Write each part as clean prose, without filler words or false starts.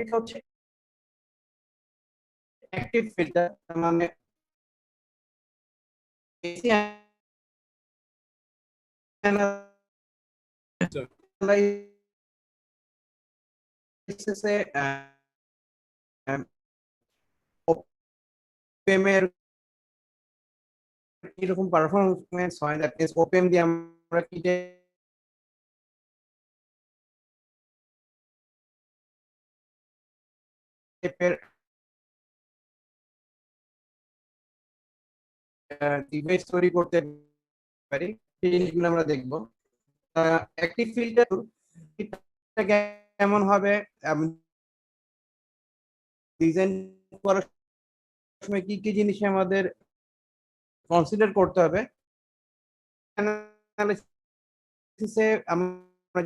এটা হচ্ছে active filter, মানে এসি অ্যানালাইসিসে ওপেম এর এরকম পারফরমেন্স হয়, দ্যাট মিন্স ওপেম দিয়ে আমরা কি টাইপের ডিভাইস তৈরি করতে পারি সেই জিনিসগুলো আমরা দেখবো। অ্যাক্টিভ ফিল্টার কেমন হবে, ডিজাইন করার সময় কি কি জিনিস আমাদের কনসিডার করতে হবে অ্যানালাইসিসে আমরা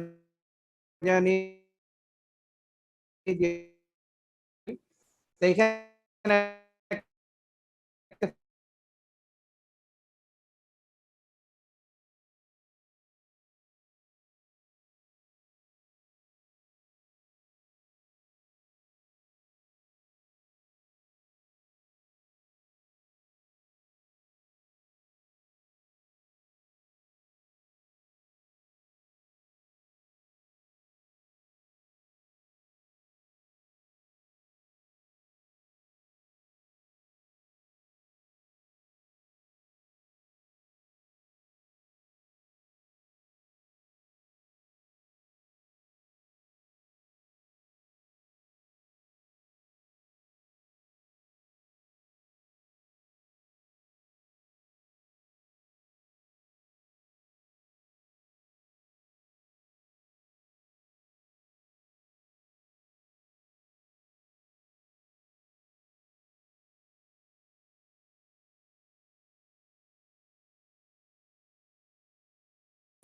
জানি যে এখানে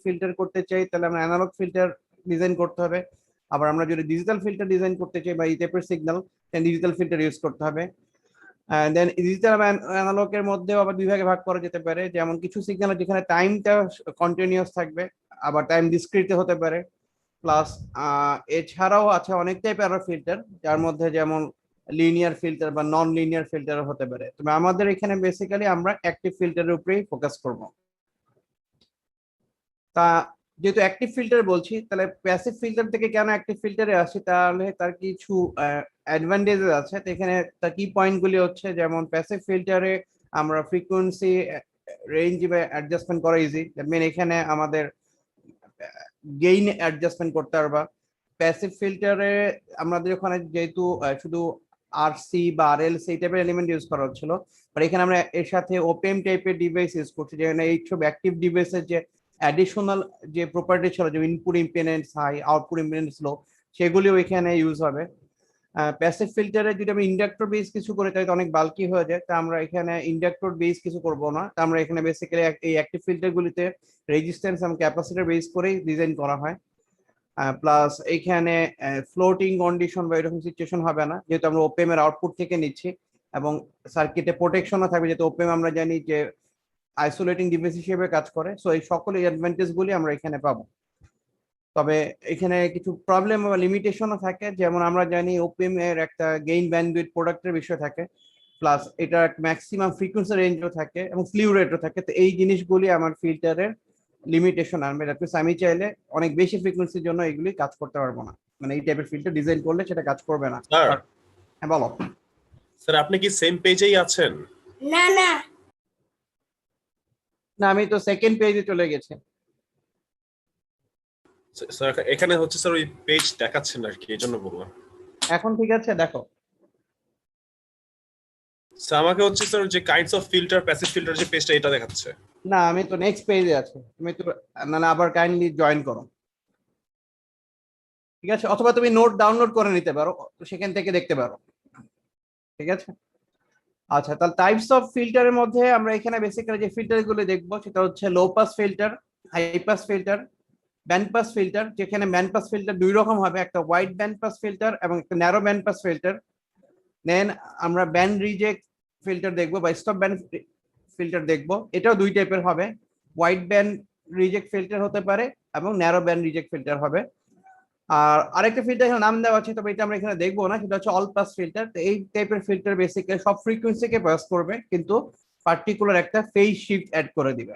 ফিল্টার করতে চাই তাহলে আমরা অ্যানালগ ফিল্টার ডিজাইন করতে হবে। আবার আমরা যদি ডিজিটাল ফিল্টার ডিজাইন করতে চাই বা এই টাইপের সিগন্যাল, ডিজিটাল ফিল্টার ইউজ করতে হবে। দেন ডিজিটাল অ্যানালগের মধ্যেও আবার দুই ভাগে ভাগ করা যেতে পারে, যেমন কিছু সিগন্যাল যেখানে টাইমটা কন্টিনিউয়াস থাকবে, আবার টাইম ডিসক্রিট হতে পারে। প্লাস এছাড়াও আছে অনেক টাইপের ফিল্টার, যার মধ্যে যেমন লিনিয়ার ফিল্টার বা নন লিনিয়ার ফিল্টার হতে পারে। তবে আমাদের এখানে বেসিক্যালি আমরা অ্যাক্টিভ ফিল্টারের উপরেই ফোকাস করব। তা যেহেতু অ্যাক্টিভ ফিল্টার বলছি, তাহলে প্যাসিভ ফিল্টার থেকে কেন অ্যাক্টিভ ফিল্টারে আসি, তাহলে তার কিছু অ্যাডভান্টেজেস আছে। তো এখানে তার কি পয়েন্টগুলি হচ্ছে, যেমন প্যাসিভ ফিল্টারে আমরা ফ্রিকোয়েন্সি রেঞ্জ বা অ্যাডজাস্টমেন্ট করা ইজি, দ্যাট মিন এখানে আমাদের গেইন অ্যাডজাস্টমেন্ট করতে পারবা। প্যাসিভ ফিল্টারে আমাদের ওখানে যেহেতু শুধু আরসি বা আরএল সেই টাইপের এলিমেন্ট ইউজ করা হচ্ছিল, বাট এখানে আমরা এর সাথে ওপেম টাইপের ডিভাইস ইউজ করছি, যেখানে এই সব অ্যাক্টিভ ডিভাইসের যে অ্যাডিশনাল যে প্রপার্টি ছিল, যে input impedance high, output impedance low, সেগুলিও এখানে ইউজ হবে। প্যাসিভ ফিল্টারে যদি আমি ইন্ডাক্টর বেস কিছু করে তাই অনেক বাল্কি হয়ে যায়, তা আমরা এখানে ইন্ডাক্টর বেস কিছু করব না। তা আমরা এখানে বেসিক্যালি এই অ্যাক্টিভ ফিল্টারগুলিতে রেজিস্ট্যান্স এবং ক্যাপাসিটর বেস করেই ডিজাইন করা হয়। প্লাস এখানে ফ্লোটিং কন্ডিশন বা এরকম সিচুয়েশন হবে না, যেহেতু আমরা ওপেম এর আউটপুট থেকে নিচ্ছি, এবং সার্কিটে প্রোটেকশনও থাকবে, যেহেতু ওপেম আমরা জানি যে আইসোলেটিং ডিভাইস হিসেবে কাজ করে। সো এই সকল অ্যাডভান্টেজ গুলি আমরা এখানে পাবো। তবে এখানে কিছু প্রবলেম বা লিমিটেশনও থাকে, যেমন আমরা জানি ওপেম এর একটা গেইন ব্যান্ডউইথ প্রোডাক্টের বিষয় থাকে, প্লাস এটা ম্যাক্সিমাম ফ্রিকোয়েন্সি রেঞ্জও থাকে এবং স্লিউ রেটও থাকে। তো এই জিনিসগুলি আমার ফিল্টারের লিমিটেশন আনবে, দ্যাট মিন্স আমি চাইলে অনেক বেশি ফ্রিকোয়েন্সির জন্য এগুলি কাজ করতে পারবো না, মানে এই টাইপের ফিল্টার ডিজাইন করলে সেটা কাজ করবে না। স্যার, হ্যাঁ বলো। স্যার আপনি কি সেম পেজেই আছেন? না না না, আমি তো সেকেন্ড পেজে চলে গেছি। স্যার এখানে হচ্ছে স্যার ওই পেজ দেখাচ্ছে না আর কি, এই জন্য বললাম। এখন ঠিক আছে? দেখো, স্যার আমাকে হচ্ছে স্যার যে kinds of filter, passive filter যে পেজটা এটা দেখাচ্ছে। না আমি তো নেক্সট পেজে আছি, তুমি তো না আবার কাইন্ডলি জয়েন করো, ঠিক আছে? অথবা তুমি নোট ডাউনলোড করে নিতে পারো, তো সেখান থেকে দেখতে পারো, ঠিক আছে? আচ্ছা, তাহলে টাইপস অফ ফিল্টারের মধ্যে আমরা এখানে বেসিক্যালি যে ফিল্টার গুলো দেখবো সেটা হচ্ছে low pass filter, high pass filter, band pass filter. যেখানে ব্যান্ড পাস ফিল্টার দুই রকম হবে, একটা ওয়াইড ব্যান্ড পাস ফিল্টার এবং একটা ন্যারো ব্যান্ড পাস ফিল্টার। দেন আমরা ব্যান্ড রিজেক্ট ফিল্টার দেখবো বা স্টপ ব্যান্ড ফিল্টার দেখবো, এটাও দুই টাইপের হবে, ওয়াইড ব্যান্ড রিজেক্ট ফিল্টার হতে পারে এবং ন্যারো ব্যান্ড রিজেক্ট ফিল্টার হবে। আর আরেকটা ফিল্টার এখানে নাম দেওয়া আছে, তবে এটা আমরা এখানে দেখবো না, সেটা হচ্ছে অল পাস ফিল্টার। তো এই টাইপের ফিল্টার বেসিক্যালি সব ফ্রিকোয়েন্সিকে পাস করবে, কিন্তু পার্টিকুলার একটা ফেজ শিফট অ্যাড করে দিবে।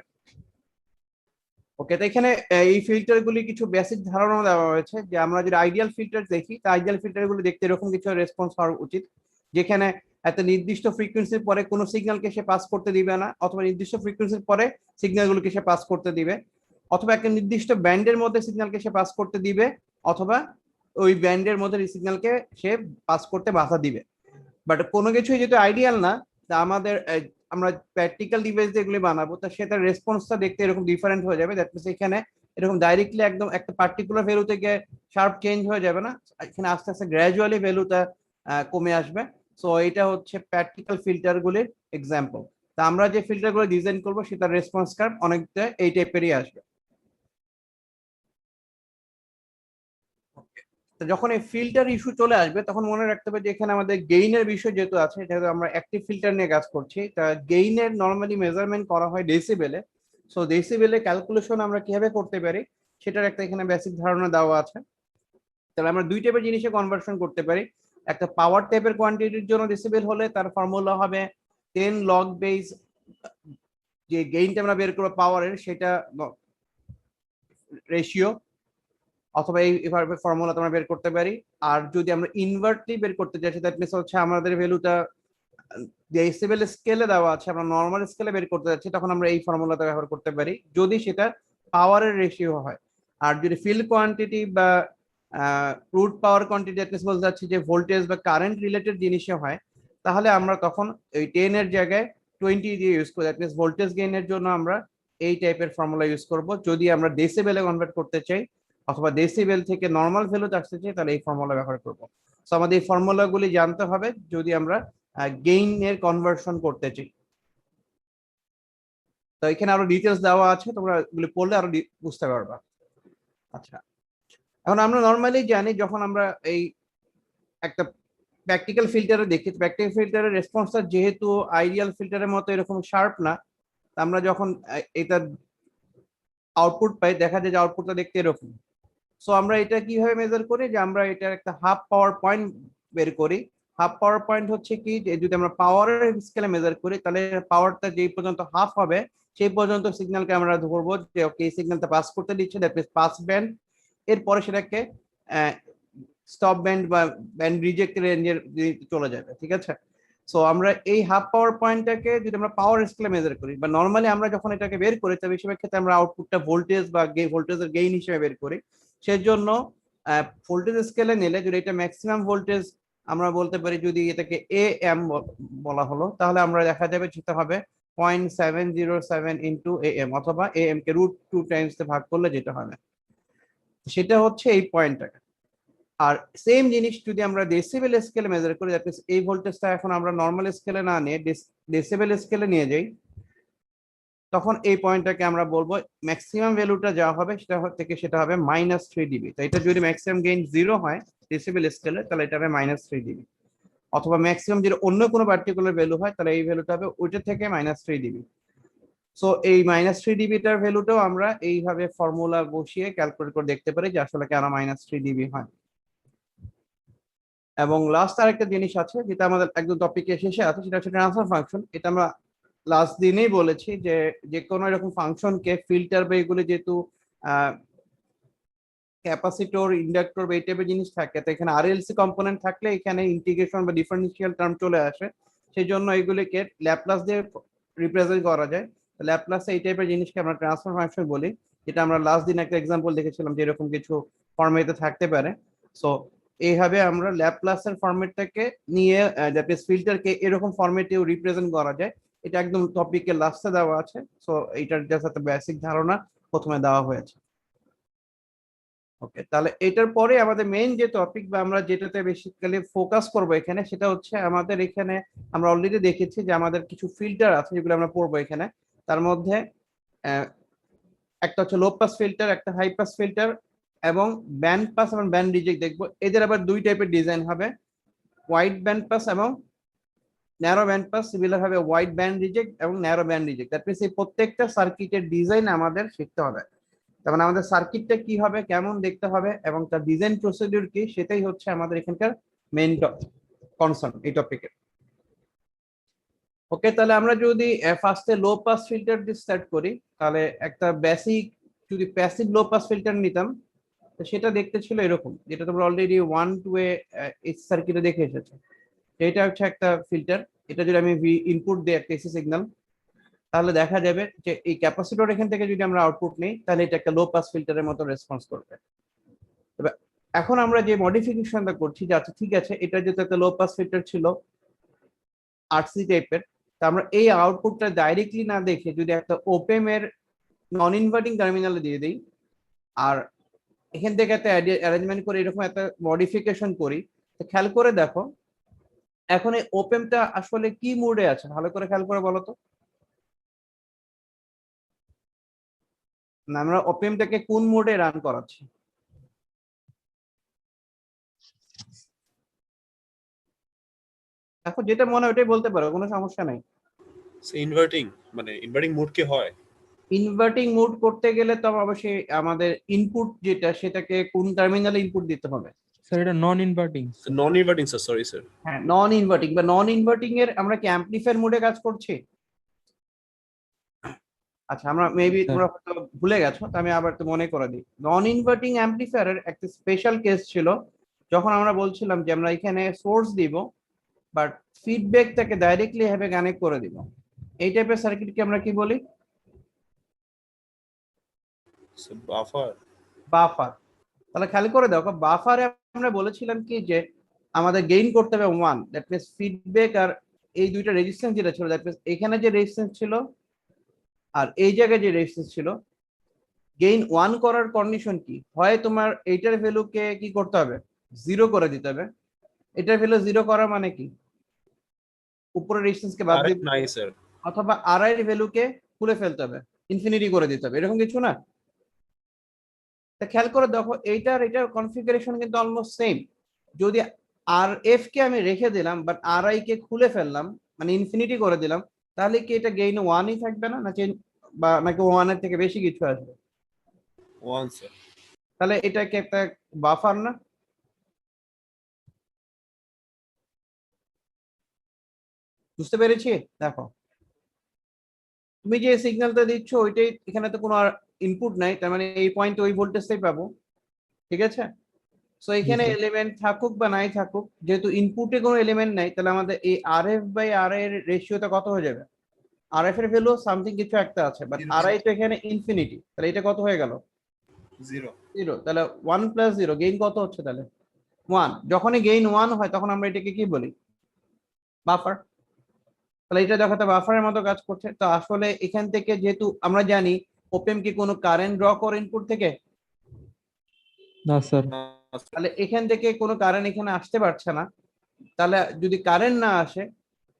ওকে, তো এখানে এই ফিল্টার গুলি কিছু বেসিক ধারণা দেওয়া হয়েছে, যে আমরা যদি আইডিয়াল ফিল্টার দেখি, তা আইডিয়াল ফিল্টার গুলি দেখতে এরকম কিছু রেসপন্স হওয়া উচিত, যেখানে একটা নির্দিষ্ট ফ্রিকোয়েন্সির পরে কোনো সিগন্যালকে সে পাস করতে দিবে না, অথবা নির্দিষ্ট ফ্রিকোয়েন্সির পরে সিগন্যালগুলোকে সে পাস করতে দিবে, অথবা একটা নির্দিষ্ট ব্যান্ডের মধ্যে সিগন্যালকে সে পাস করতে দিবে, অথবা ওই ব্যান্ডের মধ্যে সিগন্যালকে সে পাস করতে বাধা দিবে। বাট কোনো কিছুই যেহেতু আইডিয়াল না, তা আমাদের আমরা প্র্যাকটিক্যাল ডিভাইস যেগুলি বানাবো, তা সেটার রেসপন্সটা দেখতে এরকম ডিফারেন্ট হয়ে যাবে। দ্যাট মিনস এখানে এরকম ডাইরেক্টলি একদম একটা পার্টিকুলার ভ্যালু থেকে শার্প চেঞ্জ হয়ে যাবে না, এখানে আস্তে আস্তে গ্র্যাজুয়ালি ভ্যালুটা কমে আসবে। সো এটা হচ্ছে প্র্যাকটিক্যাল ফিল্টার গুলির এক্সাম্পল। তা আমরা যে ফিল্টার গুলো ডিজাইন করবো, সেটার রেসপন্স কার্ভ অনেকটা এই টাইপেরই আসবে। তো যখন এই ফিল্টার ইস্যু চলে আসবে, তখন মনে রাখতে হবে যে এখানে আমাদের গেইনের বিষয় যেহেতু আছে, যেহেতু আমরা অ্যাক্টিভ ফিল্টার নিয়ে কাজ করছি, তা গেইনের নর্মালি মেজারমেন্ট করা হয় ডেসিবেলে। সো ডেসিবেলে ক্যালকুলেশন আমরা কিভাবে করতে পারি, সেটার একটা এখানে বেসিক ধারণা দেওয়া আছে। তাহলে আমরা দুই টাইপের জিনিসে কনভার্সন করতে পারি। একটা পাওয়ার টাইপের কোয়ান্টিটির জন্য ডেসিবেল হলে তার ফর্মুলা হবে 10 লগ বেস, যে গেইনটা আমরা বের করবো পাওয়ারের, সেটা রেশিও, অথবা এইভাবে ফর্মুলা আমরা বের করতে পারি। আর যদি আমরা ইনভার্টলি বের করতে চাই, দ্যাট মিনস হচ্ছে আমাদের ভ্যালুটা ডেসিবেল স্কেলে দেওয়া আছে, আমরা নর্মাল স্কেলে বের করতে যাচ্ছি, তখন আমরা এই ফর্মুলাটা ব্যবহার করতে পারি, যদি সেটা পাওয়ারের রেশিও হয়। আর যদি ফিল্ড কোয়ান্টিটি বা root power quantity, that means বলতে যাচ্ছি যে ভোল্টেজ বা কারেন্ট রিলেটেড জিনিসে হয়, তাহলে আমরা তখন ওই 10 এর জায়গায় 20 দিয়ে ইউজ করি। দ্যাট মিনস ভোল্টেজ গেইনের জন্য আমরা এই টাইপের ফর্মুলা ইউজ করব। যদি আমরা ডেসিবেলে কনভার্ট করতে চাই, অথবা ডেসিবেল থেকে নর্মাল ভ্যালুতে আসতে চাই, তাহলে এই ফর্মুলা ব্যবহার করব। সো আমাদের এই ফর্মুলা গুলি জানতে হবে যদি আমরা গেইন এর কনভার্সন করতে চাই। তো এখানে আরো ডিটেলস দেওয়া আছে, তোমরা এগুলি পড়লে আরো বুঝতে পারবা। আচ্ছা, এখন আমরা নর্মালি জানি যখন আমরা এই একটা প্র্যাকটিক্যাল ফিল্টারে দেখি, প্র্যাকটিক্যাল ফিল্টারের রেসপন্সটা যেহেতু আইডিয়াল ফিল্টারের মতো এরকম শার্প না, আমরা যখন এটা আউটপুট পাই, দেখা যায় যে আউটপুটটা দেখতে এরকম। সো আমরা এটা কিভাবে মেজার করি, যে আমরা এটার একটা হাফ পাওয়ার পয়েন্ট বের করি। হাফ পাওয়ার পয়েন্ট হচ্ছে কি, যে যদি আমরা পাওয়ারের স্কেলে মেজার করি, তাহলে পাওয়ারটা যেই পর্যন্ত হাফ হবে, সেই পর্যন্ত সিগন্যালকে আমরা ধরবো যে ওকে এই সিগন্যালটা পাস করতে দিচ্ছে, দ্যাট মিনস পাস ব্যান্ড। এরপরে সেটাকে স্টপ ব্যান্ড বা ব্যান্ড রিজেক্ট রেঞ্জের চলে যাবে, ঠিক আছে। সো আমরা এই হাফ পাওয়ার পয়েন্টটাকে যদি আমরা পাওয়ার স্কেলে মেজার করি, বা নর্মালি আমরা যখন এটাকে বের করি, তবে বেশিরভাগ ক্ষেত্রে আমরা আউটপুটটা ভোল্টেজ বা ভোল্টেজের গেইন হিসেবে বের করি। সেজন্য ভোল্টেজ স্কেলে নিলে, যদি এটা ম্যাক্সিমাম ভোল্টেজ আমরা বলতে পারি, যদি এটাকে এ এম বলা হলো, তাহলে আমরা দেখা যাবে সেটা হবে 0.707 ইন্টু এ এম, অথবা এ এম কে √2 টাইমস ভাগ করলে যেটা হবে, সেটা হচ্ছে এই পয়েন্টটা। আর সেম জিনিস যদি আমরা ডেসিবেল স্কেলে মেজার করি, দ্যাট মিনস এই ভোল্টেজটা এখন আমরা নর্মাল স্কেলে না নিয়ে ডেসিবেল স্কেলে নিয়ে যাই, তখন এই পয়েন্টটাকে আমরা বলবো ম্যাক্সিমাম ভ্যালুটা যা হবে সেটা থেকে সেটা হবে -3 ডিবি। তো এটা যদি ম্যাক্সিমাম গেইন 0 হয় ডেসিবেল স্কেলে, তাহলে এটা হবে -3 ডিবি। অথবা ম্যাক্সিমাম যদি অন্য কোনো পার্টিকুলার ভ্যালু হয়, তাহলে এই ভ্যালুটা হবে ওইটা থেকে -3 ডিবি। সো এই -3 ডিবিটার ভ্যালুটাও আমরা এইভাবে ফর্মুলা বসিয়ে ক্যালকুলেট করে দেখতে পারি যে আসলে কেন -3 ডিবি হয়। এবং লাস্ট আরেকটা জিনিস আছে, যেটা আমাদের একদম টপিকের শেষে আছে, সেটা হচ্ছে ট্রান্সফার ফাংশন। এটা আমরা লাস্ট দিনেই বলেছি যে যে কোনো এরকম ফাংশনকে ফিল্টার বা এগুলো যেহেতু ক্যাপাসিটর, ইন্ডাক্টর বা এই টাইপের জিনিস থাকে, তো এখানে আরএলসি কম্পোনেন্ট থাকলে এখানে ইন্টিগ্রেশন বা ডিফারেন্সিয়াল টার্ম চলে আসে। সেই জন্য এগুলিকে ল্যাপ্লাস দিয়ে রিপ্রেজেন্ট করা যায়। ল্যাপ্লাসে এই টাইপের জিনিসকে আমরা ট্রান্সফার ফাংশন বলি, যেটা আমরা লাস্ট দিন একটা এক্সাম্পল দেখেছিলাম যে এরকম কিছু ফরম্যাটে থাকতে পারে। সো এইভাবে আমরা ল্যাপ্লাসের ফরম্যাটটাকে নিয়ে দ্যাট মিনস ফিল্টারকে এরকম ফরম্যাটেও রিপ্রেজেন্ট করা যায়। এটা একদম টপিকের লাস্টে দেওয়া আছে। সো এইটার জাস্ট একটা বেসিক ধারণা প্রথমে দেওয়া হয়েছে। ওকে, তাহলে এটার পরে আমাদের মেইন যে টপিক বা আমরা যেটাতে বেসিক্যালি ফোকাস করব এখানে, সেটা হচ্ছে আমাদের এখানে আমরা অলরেডি দেখেছি যে আমাদের কিছু ফিল্টার আছে যেগুলো আমরা পড়বো এখানে। তার মধ্যে একটা হচ্ছে লো পাস ফিল্টার, একটা হাই পাস ফিল্টার, এবং ব্যান্ড পাস এবং ব্যান্ড রিজেক্ট দেখবো। এদের আবার দুই টাইপের ডিজাইন হবে, ওয়াইড ব্যান্ড পাস এবং ন্যারো ব্যান্ড পাস। সিমিলার হবে ওয়াইড ব্যান্ড রিজেক্ট এবং narrow band reject. That means এই প্রত্যেকটা সার্কিটের ডিজাইন আমাদের শিখতে হবে। তার মানে আমাদের সার্কিটটা কি হবে, কেমন দেখতে হবে এবং তার ডিজাইন প্রসিডিউর কি, সেটাই হচ্ছে আমাদের এখানকার মেইন কনসার্ন এই টপিকে। ওকে, তাহলে আমরা যদি ফার্স্টে লো পাস ফিল্টার দিয়ে স্টার্ট করি, তাহলে একটা বেসিক যদি প্যাসিভ লো পাস ফিল্টার নিতাম, তো সেটা দেখতে ছিল এরকম, যেটা তোমরা অলরেডি 1 2 এ এসি সার্কিটে দেখে এসেছো। এটা হচ্ছে একটা ফিল্টার। এটা যদি আমি ভি ইনপুট দিই একটা এসি সিগন্যাল, তাহলে দেখা যাবে যে এই ক্যাপাসিটর এখান থেকে যদি আমরা আউটপুট নিই, তাহলে এটা একটা লো পাস ফিল্টারের মতো রেসপন্স করবে। তবে এখন আমরা যে মডিফিকেশনটা করছি, যে আচ্ছা ঠিক আছে, এটা যেহেতু একটা লো পাস ফিল্টার ছিল আরসি টাইপের, তা আমরা এই আউটপুটটা ডাইরেক্টলি না দেখে যদি একটা ওপেম এর নন ইনভার্টিং টার্মিনালে দিয়ে দিই, আর এখান থেকে একটা অ্যারেঞ্জমেন্ট করে এরকম একটা মডিফিকেশন করি, তো খেয়াল করে দেখো এখন এই ওপেমটা আসলে কি মোডে আছে, ভালো করে খেয়াল করে বলো তো। না, আমরা ওপেমটাকে কোন মোডে রান করাচ্ছি? এখন যেটা মনে হয় ওটাই বলতে পারো, কোনো সমস্যা নাই। ইনভার্টিং, মানে ইনভার্টিং মোড কি হয়? ইনভার্টিং মোড করতে গেলে তো অবশ্যই আমাদের ইনপুট যেটা, সেটাকে কোন টার্মিনালে ইনপুট দিতে হবে? স্যার এটা নন ইনভার্টিং। নন ইনভার্টিং স্যার, সরি স্যার। হ্যাঁ, নন ইনভার্টিং বা নন ইনভার্টিং এর আমরা কি অ্যাম্পলিফায়ার মোডে কাজ করছি? আচ্ছা, আমরা মেবি স্যার তোমরা হয়তো ভুলে গেছো, তো আমি আবার তো মনে করে দিই। নন ইনভার্টিং অ্যাম্পলিফায়ারের একটা স্পেশাল কেস ছিল, যখন আমরা বলছিলাম যে আমরা এখানে সোর্স দিব বাট ফিডব্যাকটাকে ডাইরেক্টলি এভাবে কানেক্ট করে দিব, এই টাইপের সার্কিটকে আমরা কি বলি? বাফার। বাফার। তাহলে খেয়াল করে দেখো, বাফারে আমরা বলেছিলাম কি যে আমাদের গেইন করতে হবে 1, দ্যাট মিনস ফিডব্যাক আর এই দুইটা রেজিস্ট্যান্স যেটা ছিল, দ্যাট মিনস এখানে যে রেজিস্ট্যান্স ছিল আর এই জায়গায় যে রেজিস্ট্যান্স ছিল, গেইন 1 করার কন্ডিশন কি হয়, তোমার এইটার ভ্যালুকে কি করতে হবে, 0 করে দিতে হবে। এটার ভ্যালু 0 করা মানে কি, উপরের রেজিস্ট্যান্সকে বাদ কারেন্ট দিতে, নাই স্যার। অথবা আর এর ভ্যালুকে খুলে ফেলতে হবে, ইনফিনিটি করে দিতে হবে, এরকম কিছু না? তা খেয়াল করে দেখো, এইটার কনফিগারেশন কিন্তু অলমোস্ট সেম। যদি আর এফ কে আমি রেখে দিলাম বাট আর আই কে খুলে ফেললাম, মানে ইনফিনিটি করে দিলাম, তাহলে কি এটা গেইন 1ই থাকবে না, বা নাকি 1 এর থেকে বেশি কিছু আসবে? 1 স্যার। তাহলে এটা কি একটা বাফার না? বুঝতে পেরেছি? দেখো, তুমি যে সিগন্যালটা দিচ্ছ ওইটাই, এখানে তো কোনো আর ইনপুট নাই, তার মানে এই পয়েন্টে ওই ভোল্টেজটাই পাবো, ঠিক আছে? সো জি এখানে স্যার। এলিমেন্ট থাকুক বা নাই থাকুক, যেহেতু ইনপুটে কোনো এলিমেন্ট নাই, তাহলে আমাদের এই আর এফ বাই আর এর রেশিওটা কত হয়ে যাবে? আর এফ এর ভ্যালু সামথিং কিছু একটা আছে, বাট আর আই তো এখানে ইনফিনিটি, তাহলে এটা কত হয়ে গেল? 0। 0। তাহলে 1 প্লাস 0 গেইন কত হচ্ছে তাহলে? 1। যখনই গেইন 1 হয় তখন আমরা এটাকে কি বলি? বাফার। তাহলে এটা দেখো তো বাফারের মতো কাজ করছে। তো আসলে এখান থেকে যেহেতু আমরা জানি ওপেম কি কোনো কারেন্ট ড্র করে ইনপুট থেকে, না স্যার। না স্যার। তাহলে এখান থেকে কোনো কারেন্ট এখানে আসতে পারছে না। তাহলে যদি কারেন্ট না আসে,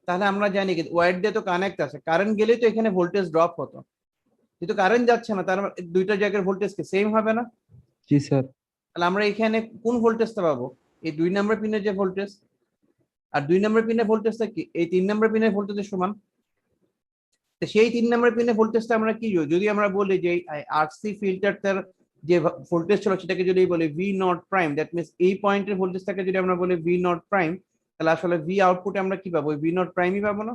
তাহলে আমরা জানি কি ওয়্যার দিয়ে তো কানেক্ট আছে, কারেন্ট গেলেই তো এখানে ভোল্টেজ ড্রপ হতো, কিন্তু কারেন্ট যাচ্ছে না, তার মানে দুইটা জায়গার ভোল্টেজ কি সেম হবে না? জি স্যার। তাহলে আমরা এখানে কোন ভোল্টেজটা পাবো? এই 2 নম্বর পিনের যে ভোল্টেজ, আর 2 নম্বর পিনের ভোল্টেজটা কি এই 3 নম্বর পিনের ভোল্টেজের সমান। তো সেই 3 নম্বর পিনের ভোল্টেজটা আমরা কি যদি আমরা বলি যে আরসি ফিল্টারটার যে ভোল্টেজ ছিল সেটাকে যদি বলি V naught prime, that means এই পয়েন্টের ভোল্টেজটাকে যদি আমরা বলি ভি নট প্রাইম, তাহলে আসলে ভি আউটপুটে আমরা কি পাবো? ভি নট প্রাইমই পাবো না?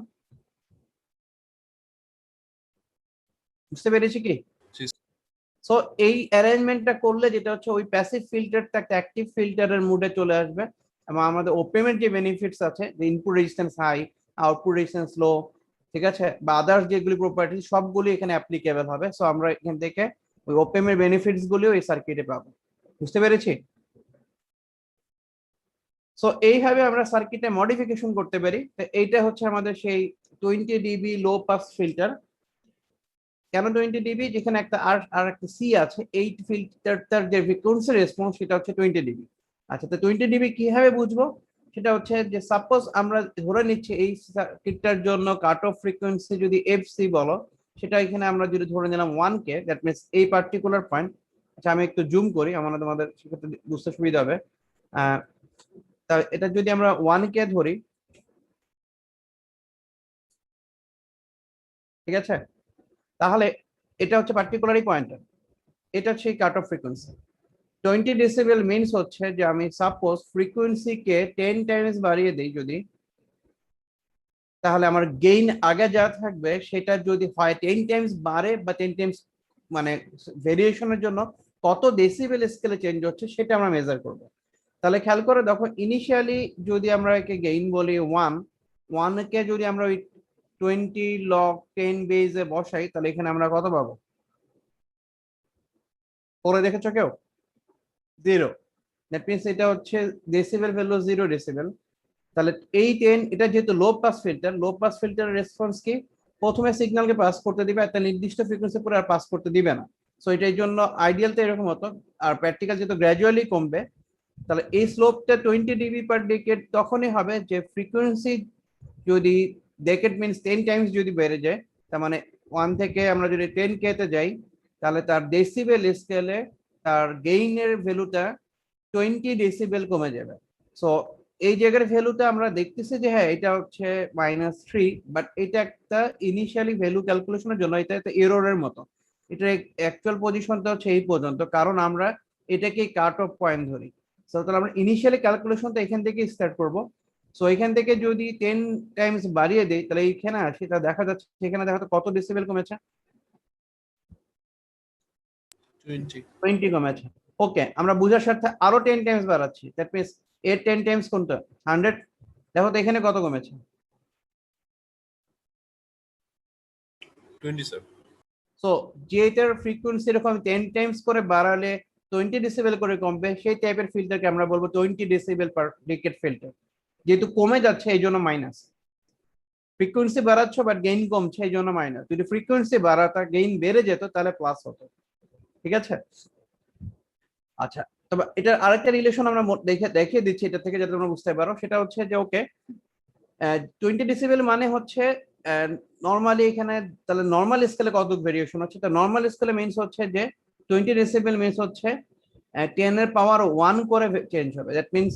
বুঝতে পেরেছি কি? জি। সো এই অ্যারেঞ্জমেন্টটা করলে যেটা হচ্ছে, ওই প্যাসিভ ফিল্টারটা একটা অ্যাক্টিভ ফিল্টারের মুডে চলে আসবে, এবং আমাদের ওপেমের যে বেনিফিটস আছে, যে input resistance high, output resistance low, ঠিক আছে, বা আদার্স যেগুলি প্রপার্টি সবগুলি এখানে অ্যাপ্লিকেবল হবে। সো আমরা এখান থেকে ওই ওপেমের বেনিফিটস গুলিও এই সার্কিটে পাবো। বুঝতে পেরেছি? সো এইভাবে আমরা সার্কিটে মডিফিকেশন করতে পারি। তো এইটা হচ্ছে আমাদের সেই 20 ডিবি লো পাস ফিল্টার। কেন 20 ডিবি? যেখানে একটা আর আর একটা সি আছে, এই ফিল্টারটার যে ফ্রিকোয়েন্সি রেসপন্স সেটা হচ্ছে 20 ডিবি। আচ্ছা, তো 20 ডিবি কিভাবে বুঝবো? সেটা হচ্ছে যে সাপোজ আমরা ধরে নিচ্ছি এই সার্কিটটার জন্য কাট অফ ফ্রিকোয়েন্সি যদি এফসি বলো, সেটা এখানে আমরা যদি ধরে নিলাম 1K, দ্যাট মিনস এই পার্টিকুলার পয়েন্ট। আচ্ছা, আমি একটু জুম করি, আমার তোমাদের সেক্ষেত্রে বুঝতে সুবিধা হবে। তা এটা যদি আমরা 1K ধরি, ঠিক আছে, তাহলে এটা হচ্ছে পার্টিকুলারই পয়েন্টার। এটা হচ্ছে cut off frequency. 20 decibel means হচ্ছে যে আমি সাপোজ ফ্রিকোয়েন্সিকে 10 টাইমস বাড়িয়ে দিই যদি, তাহলে আমার গেইন আগে যা থাকবে সেটা যদি হয় 10 টাইমস বাড়ে বা 10 টাইমস মানে ভেরিয়েশনের জন্য কত ডেসিবেল স্কেলে চেঞ্জ হচ্ছে সেটা আমরা মেজার করব। তাহলে খেয়াল করে দেখো, ইনিশিয়ালি যদি আমরা একে গেইন বলি 1 কে যদি আমরা ওই 20 লগ 10 বেজে বসাই, তাহলে এখানে আমরা কত পাবো? পরে দেখেছো কেউ? 0। দ্যাট মিনস এটা হচ্ছে ডেসিবেল ভ্যালু 0 ডেসিবেল। তাহলে এই 10, এটা যেহেতু low pass filter, low pass ফিল্টারের রেসপন্স কি? প্রথমে সিগন্যালকে পাস করতে দিবে, একটা নির্দিষ্ট ফ্রিকোয়েন্সি পরে আর পাস করতে দিবে না। সো এটার জন্য আইডিয়াল তো এরকম হতো, আর প্র্যাকটিক্যাল যেহেতু গ্র্যাজুয়ালি কমবে, তাহলে এই স্লোপটা 20 ডিবি পার ডেকেড তখনই হবে যে ফ্রিকোয়েন্সি যদি ডেকেড মিনস 10 টাইমস যদি বেড়ে যায়, তার মানে 1 থেকে আমরা যদি 10 কে তে যাই, তাহলে তার ডেসিবেল স্কেলে তার গেইনের ভ্যালুটা 20 ডেসিবেল কমে যাবে। সো এই জায়গার ভ্যালুটা আমরা দেখতেছি যে হ্যাঁ এটা হচ্ছে -3, বাট এটা একটা ইনিশিয়ালি ভ্যালু ক্যালকুলেশনের জন্য এটা একটা এররের মতো। এটা অ্যাকচুয়াল পজিশনটা হচ্ছে এই পর্যন্ত, কারণ আমরা এটাকে কাট অফ পয়েন্ট ধরি। সো তাহলে আমরা ইনিশিয়ালি ক্যালকুলেশনটা এখান থেকে স্টার্ট করব। সো এখান থেকে যদি 10 টাইমস বাড়িয়ে দেই, তাহলে এইখানে আসি, তা দেখা যাচ্ছে এখানে দেখা কত ডেসিবেল কমেছে? 20। 20 কমেছে। ওকে, আমরা বুঝার সাথে আরো 10 টাইমস বাড়াচ্ছি, দ্যাট মিন্স এর 10 টাইমস কোনটা? 100। দেখো তো এখানে কত কমেছে? 20 স্যার। সো যেটার ফ্রিকোয়েন্সি এরকম 10 টাইমস করে বাড়ালে 20 ডেসিবেল করে কমবে, সেই টাইপের ফিল্টারকে আমরা বলবো 20 ডেসিবেল পার ডিকেড ফিল্টার। যেহেতু কমে যাচ্ছে এই জন্য মাইনাস, ফ্রিকোয়েন্সি বাড়াচ্ছ বাট গেইন কমছে এই জন্য মাইনাস। যদি ফ্রিকোয়েন্সি বাড়াতা গেইন বেড়ে যেত তাহলে প্লাস হতো। ঠিক আছে? আচ্ছা, তবে এটার আরেকটা রিলেশন আমরা দেখিয়ে দিচ্ছি এটা থেকে, যাতে তোমরা বুঝতে পারো। সেটা হচ্ছে যে ওকে, 20 ডেসিবেল মানে হচ্ছে নর্মালি এখানে, তাহলে নর্মাল স্কেলে কত ভেরিয়েশন হচ্ছে? তো নর্মাল স্কেলে মিনস হচ্ছে যে 20 ডেসিবেল মিনস হচ্ছে 10 এর পাওয়ার 1 করে চেঞ্জ হবে। দ্যাট মিনস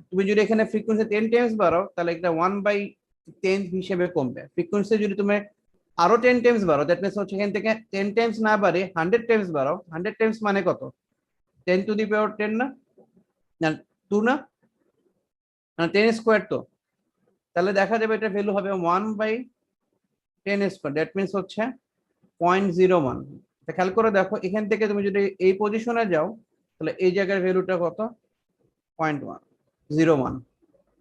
তুমি যদি এখানে ফ্রিকোয়েন্সি 10 টাইমস বাড়াও, তাহলে এটা 1/10 হিসেবে কমবে। ফ্রিকোয়েন্সি যদি তুমি আরো 10 টাইমস বাড়াও, দ্যাট মিনস হচ্ছে এখান থেকে 10 টাইমস না বাড়ে 100 টাইমস বাড়াও। 100 টাইমস মানে কত? 10 টু দি পাওয়ার 10 না? না 2 না? 10 স্কোয়ার তো। তাহলে দেখা যাবে এটা ভ্যালু হবে 1/10 স্কোয়ার, দ্যাট মিনস হচ্ছে 0.01। খেয়াল করে দেখো, এখান থেকে তুমি যদি এই পজিশনে যাও, তাহলে এই জায়গার ভ্যালুটা কত? 0.101।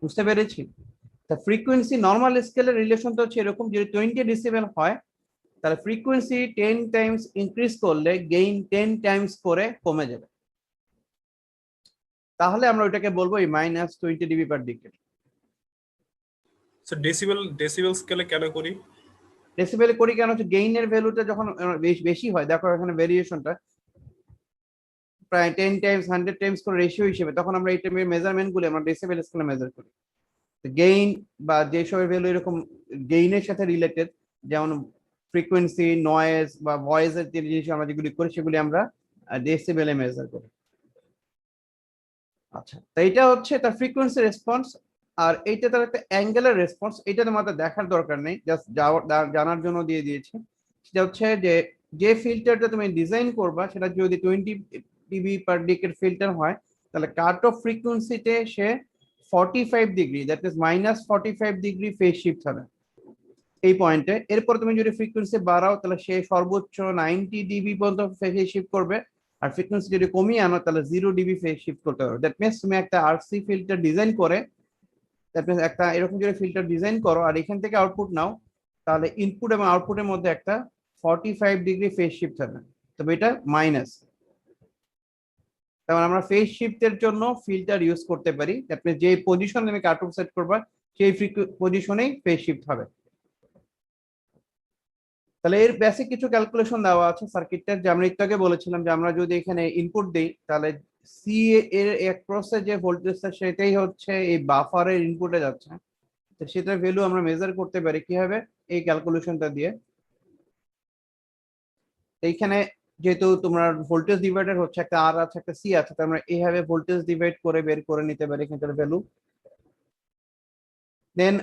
বুঝতে পেরেছি? তা ফ্রিকোয়েন্সি নর্মাল স্কেলের রিলেশনটা হচ্ছে এরকম, যদি 20 ডেসিবেল হয়, তাহলে ফ্রিকোয়েন্সি 10 টাইমস ইনক্রিজ করলে গেইন 10 টাইমস করে কমে যাবে। তাহলে আমরা ওইটাকে বলবো এই -20 ডিবি পার ডিকেড। স্যার ডেসিবেল স্কেলে কেন করি? ডেসিবেল করি কেন? হচ্ছে গেইনের ভ্যালুটা যখন বেশি হয়, দেখো এখানে ভেরিয়েশনটা প্রায় 10 টাইমস 100 টাইমস করে রেশিও হিসেবে, তখন আমরা এই টাইপের মেজারমেন্ট গুলো আমরা ডেসিবেল স্কেলে মেজার করি। গেইন বা যেসবের ভ্যালু এরকম গেইনের সাথে রিলেটেড, যেমন ফ্রিকোয়েন্সি, নয়েজ বা ভয়েসের যে জিনিস আমরা যেগুলি করি সেগুলি আমরা ডেসিবেলে মেজার করি। আচ্ছা, তো এটা হচ্ছে তার ফ্রিকোয়েন্সি রেসপন্স। আর এইটা তার একটা অ্যাঙ্গেলের রেসপন্স, এটা তোমাদের দেখার দরকার নেই, জাস্ট জানার জন্য দিয়ে দিয়েছি। সেটা হচ্ছে যে যে ফিল্টারটা তুমি ডিজাইন করবা সেটা যদি 20 ডিবি পার ডিকেড ফিল্টার হয়, তাহলে কাট অফ ফ্রিকোয়েন্সিতে সে 45 degree, that is -45 degree phase shift হবে এই পয়েন্টে। এরপর তুমি যদি ফ্রিকোয়েন্সি বাড়াও, তাহলে সে সর্বোচ্চ 90 ডিবি পর্যন্ত ফেজ শিফট করবে। আর ফ্রিকোয়েন্সি যদি কমিয়ে আনো, তাহলে 0 ডিবি ফেজ শিফট করতে হবে। দ্যাট মিনস তুমি একটা আরসি ফিল্টার ডিজাইন করে, দ্যাট মিনস একটা এরকম যদি ফিল্টার ডিজাইন করো আর এখান থেকে আউটপুট নাও, তাহলে ইনপুট এবং আউটপুটের মধ্যে একটা 45 ডিগ্রি ফেজ শিফট হবে। তবে এটা মাইনাস। তারপর আমরা ফেজ শিফটের জন্য ফিল্টার ইউজ করতে পারি, দ্যাট মিনস যে পজিশনে তুমি কাট অফ সেট করবা সেই পজিশনেই ফেজ শিফট হবে। তাহলে এর বেসিক কিছু ক্যালকুলেশন দেওয়া আছে সার্কিটটার, যে আমরা একটু আগে বলেছিলাম যে আমরা যদি এখানে ইনপুট দিই, তাহলে সি এর অ্যাক্রসে যে ভোল্টেজটা সেটাই হচ্ছে এই বাফারের ইনপুটে যাচ্ছে। তো সেটার ভ্যালু আমরা মেজার করতে পারি কিভাবে? এই ক্যালকুলেশনটা দিয়ে। এইখানে যেহেতু তোমার ভোল্টেজ ডিভাইডার হচ্ছে একটা আর আছে একটা সি আছে, তো আমরা এইভাবে ভোল্টেজ ডিভাইড করে বের করে নিতে পারি এখানকার ভ্যালু। দেন